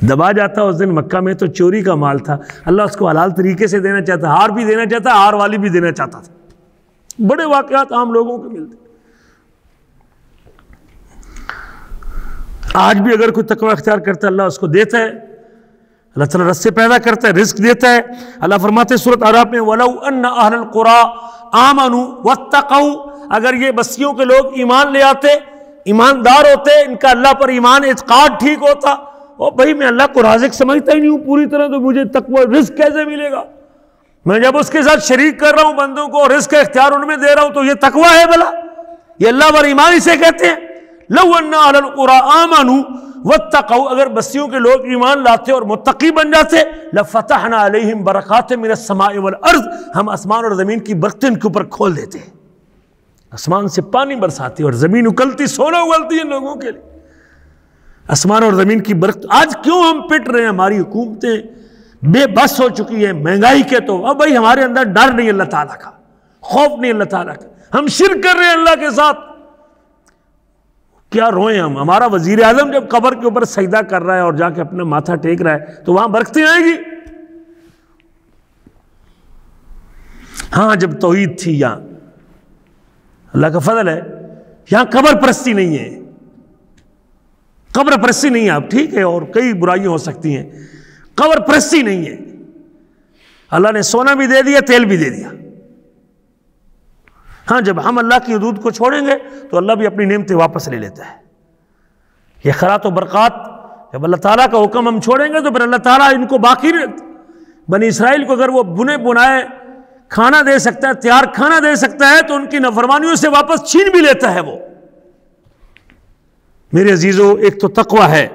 دبا جاتا اس دن مکہ میں تو چوری کا مال تھا. اللہ اس کو حلال طریقے سے دینا چاہتا, ہار بھی دینا چاہتا, ہار والی بھی دینا چاہتا تھا. بڑے واقعات عام لوگوں کو ملتے. آج بھی اگر کوئی تقوی اختیار کرتا ہے اللہ اس کو دیتا ہے. اللہ تعالیٰ رزق پیدا کرتا ہے, رزق دیتا ہے. اللہ فرماتے ہیں سورۃ اعراف میں وَلَوْ أَنَّ أَهْلَ الْقُرَىٰ آمَنُوا وَاتَّقَوْا, اگر یہ بستیوں کے لوگ ایمان لے آتے, ایماندار ہوتے, ان کا اللہ پر ایمان اعتقاد ٹھیک ہوتا, اور بھائی میں اللہ کو رازق سمجھتا ہی نہیں ہوں پوری طرح, تو مجھے تقوی رزق کیسے ملے گا؟ میں جب اس کے ساتھ شریک کر رہا ہوں بندوں کو, رزق کا اختیار ان میں دے رہا ہوں, تو یہ تقوی ہے بھلا؟ یہ اللہ پر ایمان اسے کہتے ہیں. لَوْ أَنَّ أَهْلَ الْقُرَىٰ آمَنُوا وَاتَّقَوْا, اگر بستیوں کے لوگ ایمان لاتے اور متقی بن جاتے, لَفَتَحْنَا عَلَيْهِمْ بَرَكَاتٍ مِّنَ السَّمَاءِ وَالْأَرْضِ, ہم آسمان اور زمین کی برکتیں ان کے اوپر کھول دیتے. آسمان سے پانی برساتے اور زمین اکلتی, سونا اگلتی ہے لوگوں کے لیے. آسمان اور زمین کی برکت. آج کیوں ہم پٹ رہے ہیں؟ ہماری حکومتیں بے بس ہو چکی ہیں مہنگائی کے, تو اب بھائی ہمارے اندر ڈر نہیں اللہ تعالیٰ کا, خوف نہیں اللہ تعالیٰ کا, ہم شرک کر رہے ہیں اللہ کے ساتھ. کیا روئیں ہم؟ ہمارا وزیر اعظم جب قبر کے اوپر سجدہ کر رہا ہے اور جا کے اپنا ماتھا ٹیک رہا ہے تو وہاں برکتیں آئیں گی؟ ہاں جب توحید تھی یہاں, اللہ کا فضل ہے, یہاں قبر پرستی نہیں ہے, قبر پرستی نہیں ہے. اب ٹھیک ہے اور کئی برائیاں ہو سکتی ہیں, قبر پرستی نہیں ہے. اللہ نے سونا بھی دے دیا, تیل بھی دے دیا. ہاں جب ہم اللہ کی حدود کو چھوڑیں گے تو اللہ بھی اپنی نعمتیں واپس لے لیتا ہے. یہ خیرات و برکات, جب اللہ تعالیٰ کا حکم ہم چھوڑیں گے تو پھر اللہ تعالیٰ ان کو باقی رکھتا. بنی اسرائیل کو اگر وہ بنے بنائے کھانا دے سکتا ہے, تیار کھانا دے سکتا ہے, تو ان کی نافرمانیوں سے واپس چھین بھی لیتا ہے وہ. میرے عزیزو, ایک تو تقوی ہے,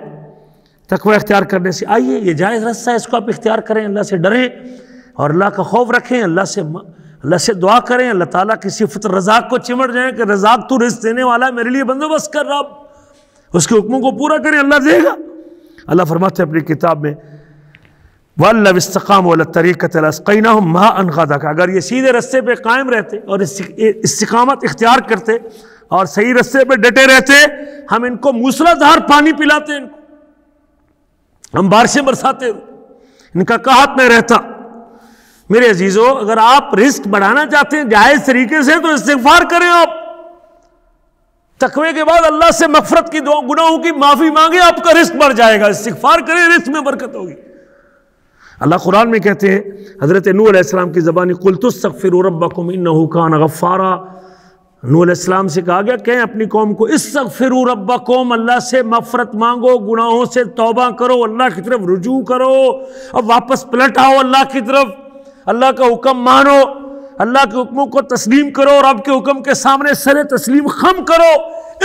تقوی اختیار کرنے سے آئیے یہ جائز رستہ ہے, اس کو آپ اختیار کریں, اللہ سے ڈریں اور اللہ کا خوف رکھیں, اللہ سے دعا کریں, اللہ تعالیٰ کی صفت رزاق کو چمٹ جائیں کہ رزاق تو رزق دینے والا ہے, میرے لیے بندوبست کر رہا, اس کے حکموں کو پورا کریں, اللہ دے گا. اللہ فرماتے ہیں اپنی کتاب میں وَاللَّوِ اسْتَقَامُوا عَلَى الطَّرِيقَةِ لَأَسْقَيْنَاهُمْ مَاءً غَدَقًا, اگر یہ سیدھے رستے پہ قائم رہتے اور استقامت اختیار کرتے اور صحیح رستے پہ ڈٹے رہتے, ہم ان کو موسلادھار پانی پلاتے, ان کو ہم بارشیں برساتے, ان کا قحط میں رہتا. میرے عزیزو, اگر آپ رزق بڑھانا چاہتے ہیں جائز طریقے سے تو استغفار کریں. آپ تقوی کے بعد اللہ سے مغفرت کی دعا, گناہوں کی معافی مانگیں, آپ کا رزق بڑھ جائے گا. استغفار کریں, رزق میں برکت ہوگی. اللہ قرآن میں کہتے ہیں حضرت نوح علیہ السلام کی زبانی قُلْتُ اسْتَغْفِرُوا رَبَّكُمْ إِنَّهُ كَانَ غَفَّارًا, نوح علیہ السلام سے کہا گیا کہیں اپنی قوم کو استغفروا ربکم, اللہ سے مغفرت مانگو, گناہوں سے توبہ کرو, اللہ کی طرف رجوع کرو, اب واپس پلٹ آؤ اللہ کی طرف, اللہ کا حکم مانو, اللہ کے حکموں کو تسلیم کرو اور رب کے حکم کے سامنے سر تسلیم خم کرو.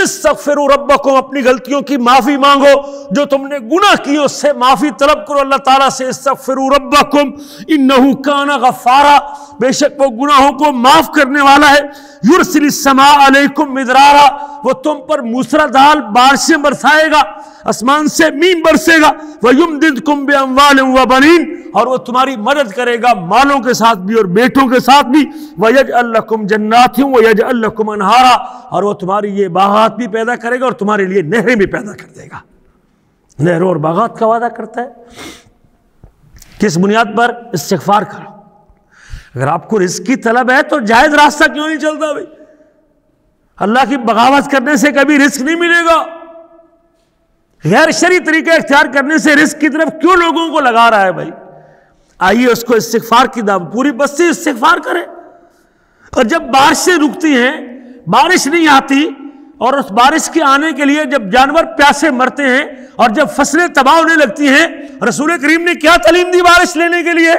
استغفروا ربکم, اپنی غلطیوں کی معافی مانگو, جو تم نے گناہ کیے اس سے معافی طلب کرو اللہ تعالیٰ سے. استغفروا ربکم انہ کان غفارا, بے شک وہ گناہوں کو معاف کرنے والا ہے. یرسل السماء علیکم مدرارا, وہ تم پر موسلادھار بارشیں برسائے گا, آسمان سے مین برسے گا. وَيُمْدِدْكُمْ بِأَمْوَالٍ وَبَنِينَ, اور وہ تمہاری مدد کرے گا مالوں کے ساتھ بھی اور بیٹوں کے ساتھ بھی. وَيَجْعَلْ لَكُمْ جَنَّاتٍ وَيَجْعَلْ لَكُمْ أَنْهَارًا, اور وہ تمہاری یہ باغات بھی پیدا کرے گا اور تمہارے لیے نہریں بھی پیدا کر دے گا. نہروں اور باغات کا وعدہ کرتا ہے. کس بنیاد پر؟ استغفار کرو. اگر آپ کو رزق کی طلب ہے تو جائز راستہ کیوں نہیں چلتا بھائی؟ اللہ کی بغاوت کرنے سے کبھی رزق نہیں ملے گا. غیر شرعی طریقے اختیار کرنے سے رزق کی طرف کیوں لوگوں کو لگا رہا ہے بھائی؟ آئیے اس کو استغفار کی دعوت, پوری بستی استغفار کرے. اور جب بارشیں رکتی ہیں, بارش نہیں آتی, اور اس بارش کے آنے کے لیے جب جانور پیاسے مرتے ہیں اور جب فصلیں تباہ ہونے لگتی ہیں, رسول کریم نے کیا تعلیم دی بارش لینے کے لیے؟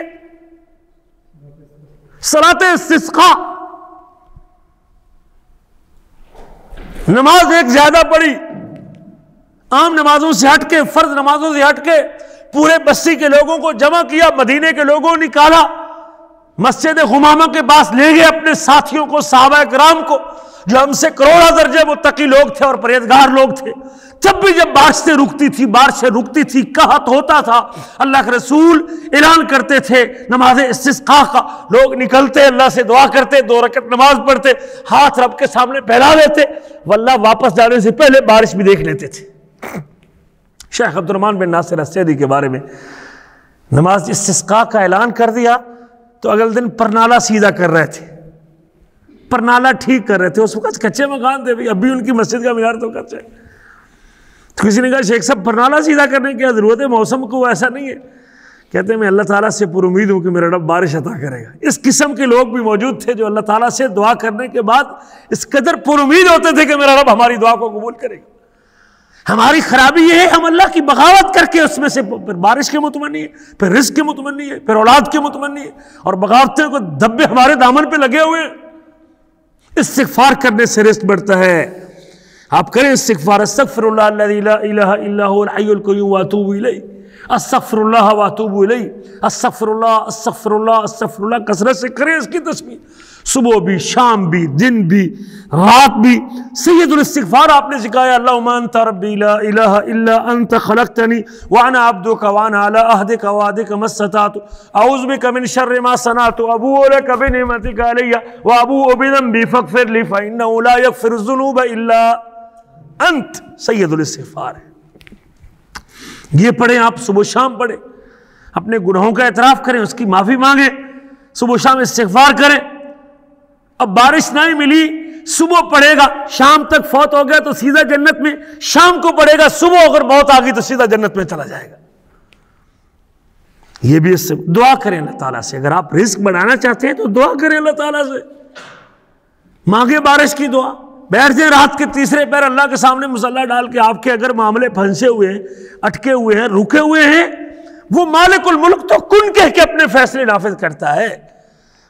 صلاۃ استسقاء, نماز ایک زیادہ پڑھی, عام نمازوں سے ہٹ کے, فرض نمازوں سے ہٹ کے پورے بستی کے لوگوں کو جمع کیا, مدینے کے لوگوں نکالا, مسجد غمامہ کے پاس لے گئے اپنے ساتھیوں کو, صحابہ کرام کو, جو ہم سے کروڑوں درجے متقی لوگ تھے اور پرہیزگار لوگ تھے، جب بھی جب بارشیں رکتی تھی قحط ہوتا تھا، اللہ کے رسول اعلان کرتے تھے نماز استسقاء کا، لوگ نکلتے اللہ سے دعا کرتے، 2 رکعت نماز پڑھتے، ہاتھ رب کے سامنے پھیلا لیتے، واللہ واپس جانے سے پہلے بارش بھی دیکھ لیتے تھے۔ شیخ عبد الرحمن بن ناصر السعدی کے بارے میں نماز استسقاء کا اعلان کر دیا تو اگلے دن پرنالہ سیدھا کر رہے تھے، پرنالہ ٹھیک کر رہے تھے، اس وقت کچے مکان تھے، اب بھی ان کی مسجد کا مینار تو کچا ہے۔ تو کسی نے کہا شیخ صاحب پرنالہ سیدھا کرنے کی کیا ضرورت ہے، موسم کو ایسا نہیں ہے۔ کہتے ہیں میں اللہ تعالیٰ سے پر امید ہوں کہ میرا رب بارش عطا کرے گا۔ اس قسم کے لوگ بھی موجود تھے جو اللہ تعالیٰ سے دعا کرنے کے بعد اس قدر پر امید ہوتے تھے کہ میرا رب ہماری دعا کو قبول کرے گا۔ ہماری خرابی یہ ہے، ہم اللہ کی بغاوت کر کے اس میں سے پھر بارش کے متمنی ہے، پھر رزق کے متمنی ہے، پھر اولاد کے متمنی ہے، اور بغاوتیں کو دبے ہمارے دامن پہ لگے ہوئے ہیں۔ استغفار کرنے سے رزق بڑھتا ہے۔ آپ کریں استغفار، استغفر اللہ الذی لا الہ الا هو الحی القیوم واتوب الیہ، استغفر اللہ واتوب الیہ، استغفر اللہ استغفر اللہ استغفر اللہ، کثرت سے کریں اس کی تسبیح، صبح بھی، شام بھی، دن بھی، رات بھی۔ سید الاستغفار آپ نے سکھایا، اللہم انت ربی لا الہ الا انت خلقتنی وانا عبدک وانا علی عہدک ووعدک ما استطعت اعوذ بک من شر ما صنعت ابوء لک بنعمتک علی وابوء بذنبی فاغفر لی فانہ لا یغفر الذنوب الا انت۔ سید الاستغفار ہے، یہ پڑھیں آپ، صبح شام پڑھیں، اپنے گناہوں کا اعتراف کریں، اس کی معافی مانگیں، صبح شام استغفار کریں۔ اب بارش نہیں ملی، صبح پڑھے گا، شام تک فوت ہو گیا تو سیدھا جنت میں، شام کو پڑھے گا، صبح اگر موت آ گئی تو سیدھا جنت میں چلا جائے گا۔ یہ بھی اس سے دعا کریں اللہ تعالیٰ سے، اگر آپ رزق بڑھانا چاہتے ہیں تو دعا کریں اللہ تعالیٰ سے، مانگے بارش کی دعا، بیٹھ جائیں رات کے تیسرے پہر اللہ کے سامنے مصلی ڈال کے، آپ کے اگر معاملے پھنسے ہوئے ہیں، اٹکے ہوئے ہیں، رکے ہوئے ہیں، وہ مالک الملک تو کن کہہ کے اپنے فیصلے نافذ کرتا ہے۔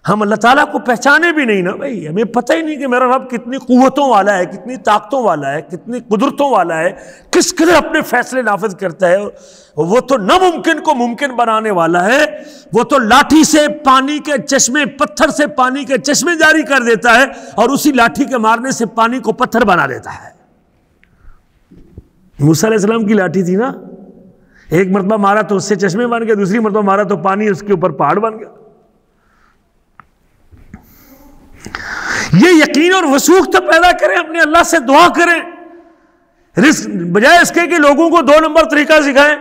ہم اللہ تعالیٰ کو پہچانے بھی نہیں نا بھائی، ہمیں پتہ ہی نہیں کہ میرا رب کتنی قوتوں والا ہے، کتنی طاقتوں والا ہے، کتنی قدرتوں والا ہے، کس قدر اپنے فیصلے نافذ کرتا ہے۔ وہ تو ناممکن کو ممکن بنانے والا ہے، وہ تو لاٹھی سے پانی کے چشمے، پتھر سے پانی کے چشمے جاری کر دیتا ہے، اور اسی لاٹھی کے مارنے سے پانی کو پتھر بنا دیتا ہے۔ موسیٰ علیہ السلام کی لاٹھی تھی نا، ایک مرتبہ مارا تو اس سے چشمے بن گئے، دوسری مرتبہ مارا تو پانی اس کے اوپر پہاڑ بن گیا۔ یہ یقین اور وثوق تو پیدا کریں، اپنے اللہ سے دعا کریں، رزق بجائے اس کے کہ لوگوں کو 2 نمبر طریقہ سکھائیں،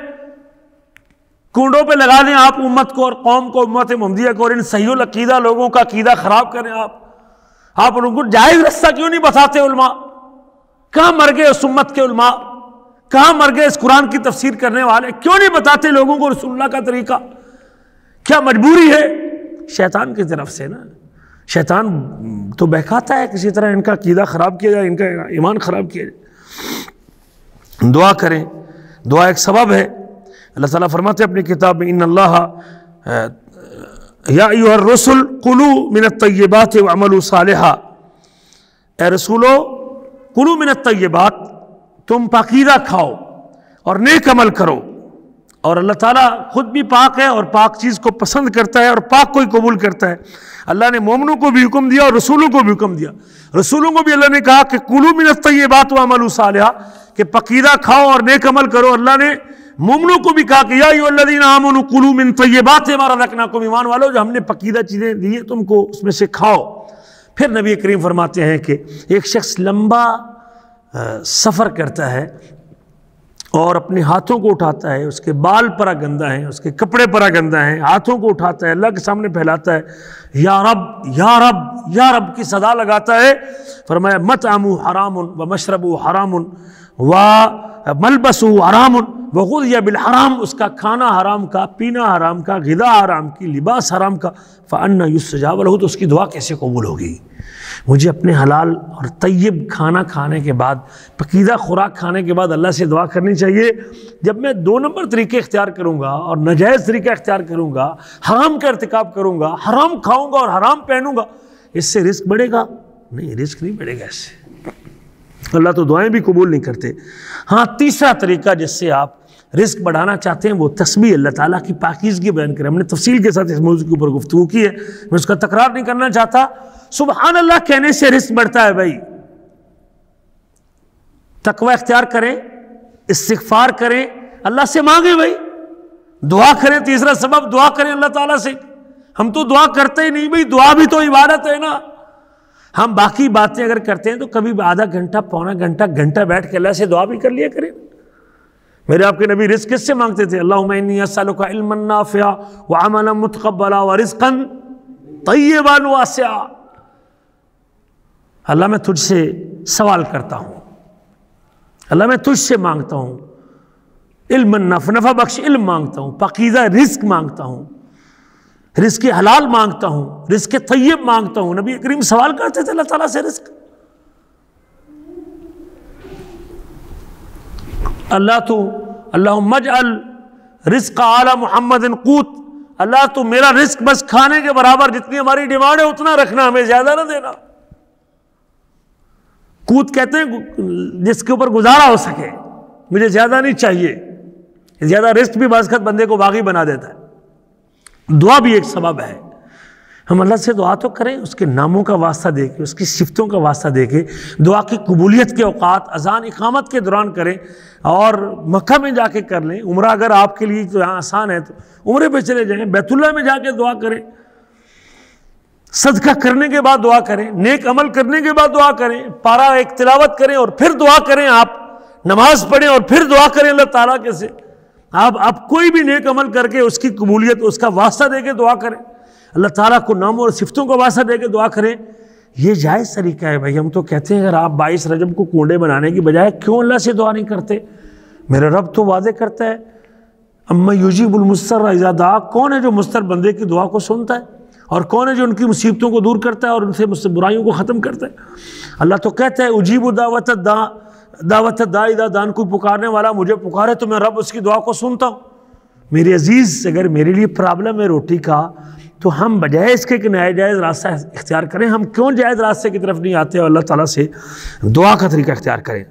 کنڈوں پہ لگا دیں آپ امت کو اور قوم کو، امت محمدیہ کو، اور ان صحیح العقیدہ لوگوں کا عقیدہ خراب کریں۔ آپ ان کو جائز رستہ کیوں نہیں بتاتے؟ علماء کہاں مر گئے؟ اس امت کے علماء کہاں مر گئے؟ اس قرآن کی تفسیر کرنے والے کیوں نہیں بتاتے لوگوں کو رسول اللہ کا طریقہ؟ کیا مجبوری ہے؟ شیطان کی طرف سے نا، شیطان تو بہکاتا ہے کسی طرح ان کا عقیدہ خراب کیا جائے، ان کا ایمان خراب کیا جائے۔ دعا کریں، دعا ایک سبب ہے۔ اللہ تعالیٰ فرماتے ہیں اپنی کتاب میں، ان اللہ یا ایھا الرسل کلوا من الطیبات واعملوا صالحا، اے رسولو کلوا من الطیبات، تم پاکیزہ کھاؤ اور نیک عمل کرو۔ اور اللہ تعالیٰ خود بھی پاک ہے اور پاک چیز کو پسند کرتا ہے اور پاک کو ہی قبول کرتا ہے۔ اللہ نے مومنوں کو بھی حکم دیا اور رسولوں کو بھی حکم دیا۔ رسولوں کو بھی اللہ نے کہا کہ کلوا من الطیبات واعملوا صالحا، کہ پاکیزہ کھاؤ اور نیک عمل کرو۔ اللہ نے مومنوں کو بھی کہا کہ یا ایھا الذین آمنوا کلوا من طیبات ما رزقناکم، ایمان والو جو ہم نے پاکیزہ چیزیں دی ہیں تم کو اس میں سے کھاؤ۔ پھر نبی کریم فرماتے ہیں کہ ایک شخص لمبا سفر کرتا ہے اور اپنے ہاتھوں کو اٹھاتا ہے، اس کے بال پرا گندہ ہیں، اس کے کپڑے پرا گندہ ہیں، ہاتھوں کو اٹھاتا ہے، اللہ کے سامنے پھیلاتا ہے، یا رب یا رب یا رب کی صدا لگاتا ہے۔ فرمایا مطعمہ حرام ومشربہ حرام وملبسہ حرام وغذی بالحرام، اس کا کھانا حرام کا، پینا حرام کا، غذا حرام کی، لباس حرام کا، فأنی یستجاب لہ، تو اس کی دعا کیسے قبول ہوگی؟ مجھے اپنے حلال اور طیب کھانا کھانے کے بعد، پاکیزہ خوراک کھانے کے بعد اللہ سے دعا کرنی چاہیے۔ جب میں 2 نمبر طریقے اختیار کروں گا اور ناجائز طریقہ اختیار کروں گا، حرام کا ارتکاب کروں گا، حرام کھاؤں گا اور حرام پہنوں گا، اس سے رزق بڑھے گا؟ نہیں، رزق نہیں بڑھے گا اس سے۔ اللہ تو دعائیں بھی قبول نہیں کرتے۔ ہاں، تیسرا طریقہ جس سے آپ رزق بڑھانا چاہتے ہیں وہ تسبیح، اللہ تعالیٰ کی پاکیزگی بیان کریں۔ ہم نے تفصیل کے ساتھ اس موضوع کے اوپر گفتگو کی ہے، میں اس کا تکرار نہیں کرنا چاہتا۔ سبحان اللہ کہنے سے رزق بڑھتا ہے بھائی، تقوی اختیار کریں، استغفار کریں، اللہ سے مانگیں بھائی، دعا کریں۔ تیسرا سبب دعا کریں اللہ تعالیٰ سے۔ ہم تو دعا کرتے ہی نہیں بھائی، دعا بھی تو عبادت ہے نا۔ ہم باقی باتیں اگر کرتے ہیں تو کبھی آدھا گھنٹہ، پونا گھنٹہ بیٹھ کے اللہ سے دعا بھی کر لیا کریں۔ میرے آپ کے نبی رزق کس سے مانگتے تھے؟ اللہم انی اسألک علما نافعا وعملا متقبلا ورزقا طیبا واسعا۔ اللہ میں تجھ سے سوال کرتا ہوں، اللہ میں تجھ سے مانگتا ہوں، علم نفع بخش علم مانگتا ہوں، پاکیزہ رزق مانگتا ہوں، رزق حلال مانگتا ہوں، رزق طیب مانگتا ہوں۔ نبی کریم سوال کرتے تھے اللہ تعالیٰ سے رزق۔ اللہم اجعل رزق آل محمد قوت، اللہ تو میرا رزق بس کھانے کے برابر، جتنی ہماری ڈیمانڈ ہے اتنا رکھنا، ہمیں زیادہ نہ دینا۔ قوت کہتے ہیں جس کے اوپر گزارا ہو سکے، مجھے زیادہ نہیں چاہیے۔ زیادہ رزق بھی بعض وقت بندے کو باغی بنا دیتا ہے۔ دعا بھی ایک سبب ہے۔ ہم اللہ سے دعا تو کریں، اس کے ناموں کا واسطہ دے کے، اس کی صفتوں کا واسطہ دے کے، دعا کی قبولیت کے اوقات اذان اقامت کے دوران کریں، اور مکہ میں جا کے کر لیں۔ عمرہ اگر آپ کے لیے تو یہاں آسان ہے تو عمرے پہ چلے جائیں، بیت اللہ میں جا کے دعا کریں، صدقہ کرنے کے بعد دعا کریں، نیک عمل کرنے کے بعد دعا کریں، پارا ایک تلاوت کریں اور پھر دعا کریں، آپ نماز پڑھیں اور پھر دعا کریں اللہ تعالیٰ کے سے۔ آپ کوئی بھی نیک عمل کر کے اس کی قبولیت، اس کا واسطہ دے کے دعا کریں، اللہ تعالیٰ کو ناموں اور صفتوں کا واسطہ دے کے دعا کریں۔ یہ جائز طریقہ ہے بھائی۔ ہم تو کہتے ہیں اگر آپ 22 رجب کو کنڈے بنانے کی بجائے کیوں اللہ سے دعا نہیں کرتے؟ میرا رب تو واضح کرتا ہے اما یجیب المضطر اذا دعا، کون ہے جو مضطر بندے کی دعا کو سنتا ہے، اور کون ہے جو ان کی مصیبتوں کو دور کرتا ہے اور ان سے برائیوں کو ختم کرتا ہے۔ اللہ تو کہتا ہے اجیب دعوت الداع اذا دعان، کوئی پکارنے والا مجھے پکارے تو میں رب اس کی دعا کو سنتا ہوں۔ میرے عزیز، اگر میرے لیے پرابلم ہے روٹی کا، تو ہم بجائے اس کے کہ ناجائز راستہ اختیار کریں، ہم کیوں جائز راستے کی طرف نہیں آتے اور اللہ تعالیٰ سے دعا کا طریقہ اختیار کریں۔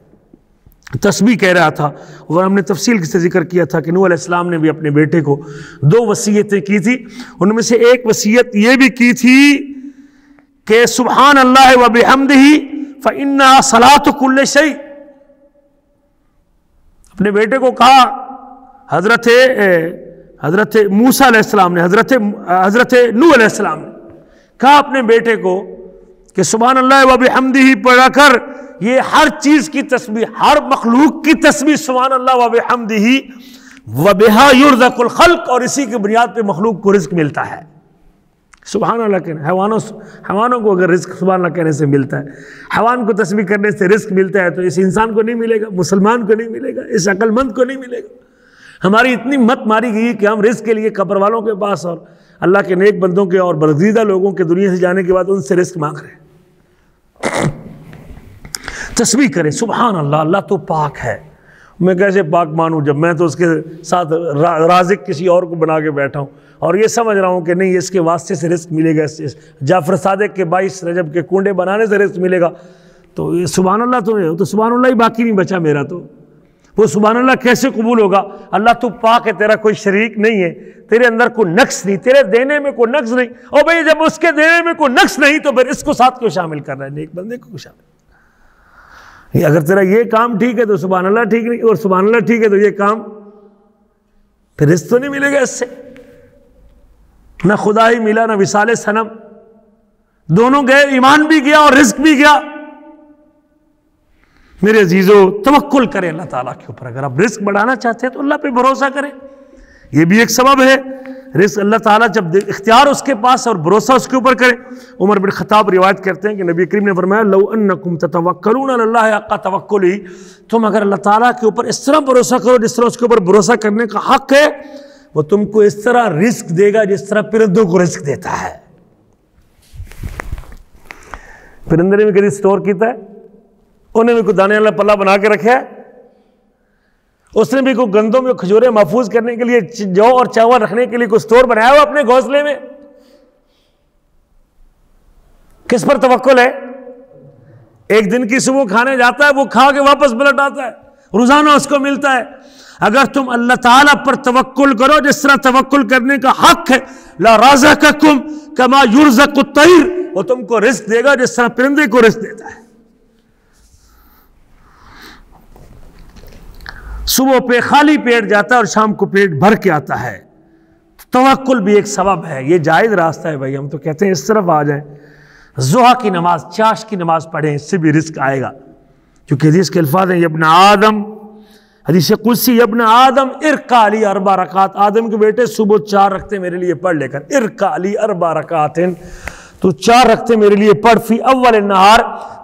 تسبیح کہہ رہا تھا، اور ہم نے تفصیل سے ذکر کیا تھا کہ نوح علیہ السلام نے بھی اپنے بیٹے کو 2 وصیتیں کی تھی۔ ان میں سے ایک وصیت یہ بھی کی تھی کہ سبحان اللہ و بحمدہ فإنہا صلاۃ کل شیء۔ اپنے بیٹے کو کہا، حضرت موسیٰ علیہ السلام نے، حضرت نوح علیہ السلام نے کہا اپنے بیٹے کو کہ سبحان اللہ و بحمدہ پڑھا کر یہ ہر چیز کی تسبیح، ہر مخلوق کی تسبیح سبحان اللہ و بحمدہ وبہا یرزق الخلق، اور اسی کی بنیاد پہ مخلوق کو رزق ملتا ہے۔ سبحان اللہ کہنا، حیوانوں کو اگر رزق سبحان اللہ کہنے سے ملتا ہے، حیوان کو تسبیح کرنے سے رزق ملتا ہے، تو اس انسان کو نہیں ملے گا، مسلمان کو نہیں ملے گا، اس عقل مند کو نہیں ملے گا۔ ہماری اتنی مت ماری گئی کہ ہم رزق کے لیے قبر والوں کے پاس اور اللہ کے نیک بندوں کے اور برگزیدہ لوگوں کے دنیا سے جانے کے بعد ان سے رزق مانگ رہے ہیں۔ تسبیح کریں سبحان اللہ، اللہ تو پاک ہے، میں کیسے پاک مانوں جب میں تو اس کے ساتھ رازق کسی اور کو بنا کے بیٹھا ہوں اور یہ سمجھ رہا ہوں کہ نہیں اس کے واسطے سے رزق ملے گا، جعفر صادق کے 22 رجب کے کنڈے بنانے سے رزق ملے گا، تو یہ سبحان اللہ تو سبحان اللہ ہی باقی نہیں بچا میرا، تو وہ سبحان اللہ کیسے قبول ہوگا؟ اللہ تو پاک ہے، تیرا کوئی شریک نہیں ہے، تیرے اندر کوئی نقص نہیں، تیرے دینے میں کوئی نقص نہیں، اور بھئی جب اس کے دینے میں کوئی نقص نہیں تو پھر اس کو ساتھ کیوں شامل کر رہا ہے، نیک بندے کو شامل؟ اگر تیرا یہ کام ٹھیک ہے تو سبحان اللہ ٹھیک نہیں، اور سبحان اللہ ٹھیک ہے تو یہ کام، پھر رزق تو نہیں ملے گا اس سے، نہ خدا ہی ملا نہ وصال صنم، دونوں گئے، ایمان بھی گیا اور رزق بھی گیا۔ میرے عزیزو توکل کریں اللہ تعالیٰ کے اوپر، اگر آپ رزق بڑھانا چاہتے ہیں تو اللہ پہ بھروسہ کریں، یہ بھی ایک سبب ہے۔ رزق اللہ تعالیٰ جب اختیار اس کے پاس اور بھروسہ اس کے اوپر کریں۔ عمر بن خطاب روایت کرتے ہیں کہ نبی کریم نے فرمایا لو انکم تتوکلون علی اللہ حق توکلہ، تم اگر اللہ تعالیٰ کے اوپر اس طرح بھروسہ کرو جس طرح اس کے اوپر بھروسہ کرنے کا حق ہے، وہ تم کو اس طرح رزق دے گا جس طرح پرندوں کو رزق دیتا ہے۔ پرندے نے بھی کبھی سٹور کیتا ہے، انہیں بھی کوئی دانے والا پلہ بنا کے رکھا ہے، اس نے بھی کوئی گندم یا کھجورے محفوظ کرنے کے لیے، جو اور چاول رکھنے کے لیے کوئی سٹور بنایا ہوا اپنے گھونسلے میں۔ کس پر توکل ہے؟ ایک دن کی صبح کھانے جاتا ہے، وہ کھا کے واپس پلٹ آتا ہے، روزانہ اس کو ملتا ہے۔ اگر تم اللہ تعالیٰ پر توکل کرو جس طرح توکل کرنے کا حق ہے، لا رازقکم کما یرزق الطیر، وہ تم کو رزق دے گا جس طرح پرندے کو رزق دیتا ہے۔ صبح پہ خالی پیٹ جاتا ہے اور شام کو پیٹ بھر کے آتا ہے. توکل بھی ایک سبب ہے، یہ جائز راستہ ہے بھائی. ہم تو کہتے ہیں اس طرف آ جائیں، ضحیٰ کی نماز، چاش کی نماز پڑھیں، اس سے بھی رزق آئے گا. کیونکہ حدیث کے الفاظ ہیں ابن آدم، حدیث قدسی ابن آدم ارکع لی 4 رکعات، آدم کے بیٹے صبح 4 رکعتیں میرے لیے پڑھ لے کر، ارکع لی 4 رکعات، تو 4 رکعتیں میرے لیے پڑھ فی اول النہار،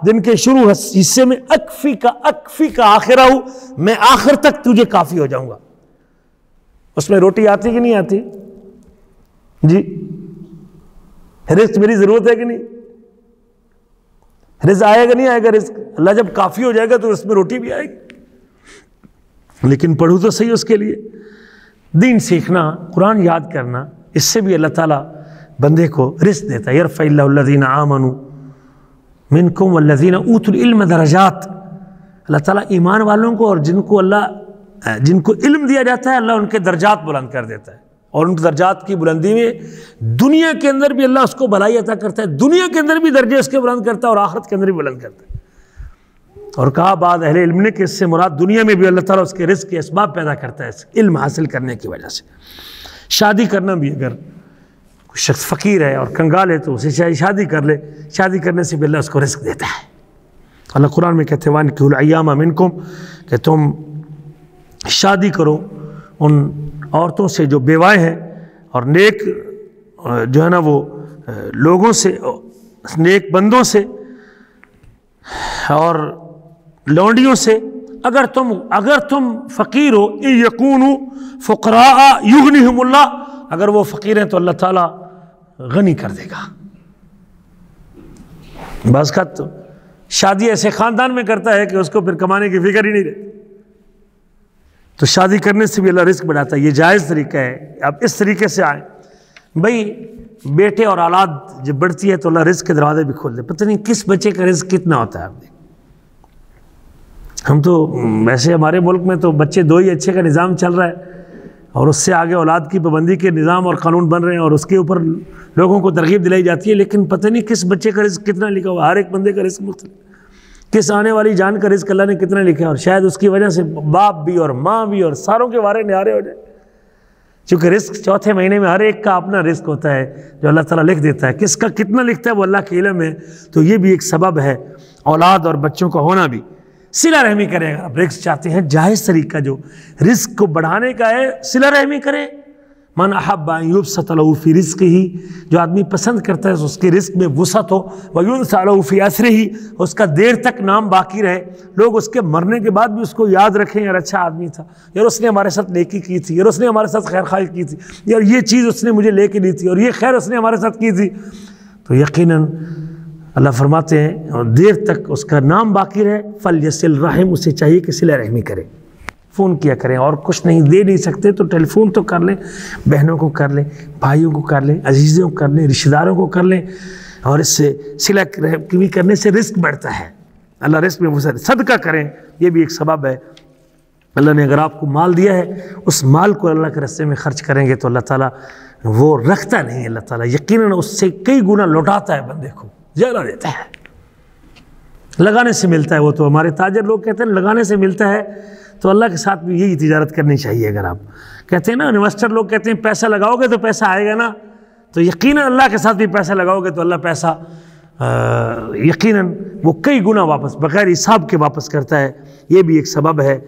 دن کے شروع حصے میں، اکفی کا آخرہ ہوں، میں آخر تک تجھے کافی ہو جاؤں گا. اس میں روٹی آتی کہ نہیں آتی؟ جی رزق میری ضرورت ہے کہ نہیں؟ رزق آئے گا نہیں آئے گا؟ رزق اللہ جب کافی ہو جائے گا تو اس میں روٹی بھی آئے گی. لیکن پڑھو تو صحیح اس کے لیے. دین سیکھنا، قرآن یاد کرنا، اس سے بھی اللہ تعالیٰ بندے کو رزق دیتا ہے. یرفع اللہ الذین آمنوا منکم والذین اوتوا العلم درجات. اللہ تعالیٰ ایمان والوں کو اور جن کو علم دیا جاتا ہے اللہ ان کے درجات بلند کر دیتا ہے. اور ان کے درجات کی بلندی میں دنیا کے اندر بھی اللہ اس کو بھلائی عطا کرتا ہے، دنیا کے اندر بھی درجے اس کے بلند کرتا ہے اور آخرت کے اندر بھی بلند کرتا ہے. اور کہا بعض اہل علم نے کہ اس سے مراد دنیا میں بھی اللہ تعالیٰ اس کے رزق کے اسباب پیدا کرتا ہے علم حاصل کرنے کی وجہ سے. شادی کرنا بھی، اگر کوئی شخص فقیر ہے اور کنگال ہے تو اسے شادی کر لے، شادی کرنے سے بھی اللہ اس کو رزق دیتا ہے. اللہ قرآن میں کہتے ہیں وَأَنكِحُوا الْأَيَّامَ مِنكُمْ کہ تم شادی کرو ان عورتوں سے جو بیوائیں ہیں اور نیک جو ہے نا وہ لوگوں سے، نیک بندوں سے اور لونڈیوں سے. اگر تم فقیر ہو، یکونوا فقراء یغنیہم اللہ، اگر وہ فقیر ہیں تو اللہ تعالیٰ غنی کر دے گا. بعض کا تو شادی ایسے خاندان میں کرتا ہے کہ اس کو پھر کمانے کی فکر ہی نہیں رہتی. تو شادی کرنے سے بھی اللہ رزق بڑھاتا ہے. یہ جائز طریقہ ہے. اب اس طریقے سے آئیں بھائی، بیٹے اور اولاد جب بڑھتی ہے تو اللہ رزق کے دروازے بھی کھول دے. پتہ نہیں کس بچے کا رزق کتنا ہوتا ہے. ہم تو ویسے ہمارے ملک میں تو بچے 2 ہی اچھے کا نظام چل رہا ہے اور اس سے آگے اولاد کی پابندی کے نظام اور قانون بن رہے ہیں اور اس کے اوپر لوگوں کو ترغیب دلائی جاتی ہے. لیکن پتہ نہیں کس بچے کا رزق کتنا لکھا ہوا. ہر ایک بندے کا رزق مختلف، کس آنے والی جان کا رزق اللہ نے کتنا لکھا ہے. اور شاید اس کی وجہ سے باپ بھی اور ماں بھی اور ساروں کے وارے نہارے ہو جائے. چونکہ رزق 4تھے مہینے میں ہر ایک کا اپنا رزق ہوتا ہے جو اللہ تعالیٰ لکھ دیتا ہے. کس کا کتنا لکھتا ہے وہ اللہ کے علم ہے. تو یہ بھی ایک سبب ہے اولاد اور بچوں کا ہونا بھی. صلہ رحمی کریں. اگر آپ رزق چاہتے ہیں، جائز طریقہ جو رزق کو بڑھانے کا ہے، صلہ رحمی کریں. من احب ان یبسط له فی رزقہ، جو آدمی پسند کرتا ہے اس کے رزق میں وسعت ہو، وینسى له فی اثرہ، اس کا دیر تک نام باقی رہے، لوگ اس کے مرنے کے بعد بھی اس کو یاد رکھیں، یار اچھا آدمی تھا، یار اس نے ہمارے ساتھ نیکی کی تھی، یار اس نے ہمارے ساتھ خیر خواہی کی تھی، یار یہ چیز اس نے مجھے لے کے دی تھی اور یہ خیر اس نے ہمارے ساتھ کی تھی. تو یقیناً اللہ فرماتے ہیں اور دیر تک اس کا نام باقی رہے. فلیصل رحم، اسے چاہیے کہ صلہ رحمی کرے، فون کیا کریں. اور کچھ نہیں دے نہیں سکتے تو ٹیلی فون تو کر لیں، بہنوں کو کر لیں، بھائیوں کو کر لیں، عزیزوں کو کر لیں، رشتہ داروں کو کر لیں. اور اس سے صلہ رحمی کرنے سے رزق بڑھتا ہے. اللہ رزق میں وسعت. صدقہ کریں، یہ بھی ایک سبب ہے. اللہ نے اگر آپ کو مال دیا ہے، اس مال کو اللہ کے راستے میں خرچ کریں گے تو اللہ تعالیٰ وہ رکھتا نہیں. اللہ تعالیٰ یقیناً اس سے کئی گنا لوٹاتا ہے، بندے کو زیادہ دیتا ہے. لگانے سے ملتا ہے. وہ تو ہمارے تاجر لوگ کہتے ہیں لگانے سے ملتا ہے. تو اللہ کے ساتھ بھی یہی تجارت کرنی چاہیے. اگر آپ کہتے ہیں نا، انویسٹر لوگ کہتے ہیں پیسہ لگاؤ گے تو پیسہ آئے گا نا، تو یقیناً اللہ کے ساتھ بھی پیسہ لگاؤ گے تو اللہ پیسہ یقیناً وہ کئی گنا واپس بغیر حساب کے واپس کرتا ہے. یہ بھی ایک سبب ہے.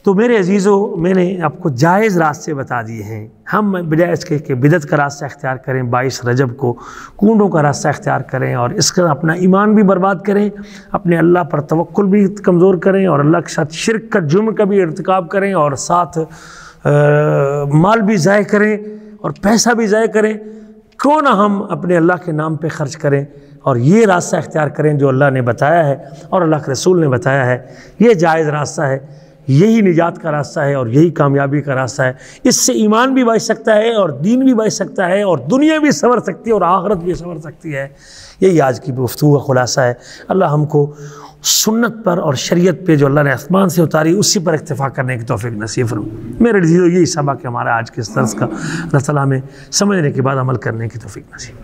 تو میرے عزیزو، میں نے آپ کو جائز راستے بتا دیے ہیں. ہم بجائے اس کے کہ بدعت کا راستہ اختیار کریں، 22 رجب کو کونڈوں کا راستہ اختیار کریں اور اس کا اپنا ایمان بھی برباد کریں، اپنے اللہ پر توکل بھی کمزور کریں اور اللہ کے ساتھ شرک کا جرم کا بھی ارتکاب کریں اور ساتھ مال بھی ضائع کریں اور پیسہ بھی ضائع کریں. کیوں نہ ہم اپنے اللہ کے نام پہ خرچ کریں اور یہ راستہ اختیار کریں جو اللہ نے بتایا ہے اور اللہ کے رسول نے بتایا ہے. یہ جائز راستہ ہے، یہی نجات کا راستہ ہے اور یہی کامیابی کا راستہ ہے. اس سے ایمان بھی بچ سکتا ہے اور دین بھی بچ سکتا ہے اور دنیا بھی سنور سکتی ہے اور آخرت بھی سنور سکتی ہے. یہی آج کی گفتگو کا خلاصہ ہے. اللہ ہم کو سنت پر اور شریعت پہ جو اللہ نے آسمان سے اتاری اسی پر اکتفا کرنے کی توفیق نصیب فرمائے. میرے عزیزو، یہی سبق ہے ہمارا آج کے اس درس کا. اللہ تعالیٰ ہمیں سمجھنے کے بعد عمل کرنے کی توفیق نصیب.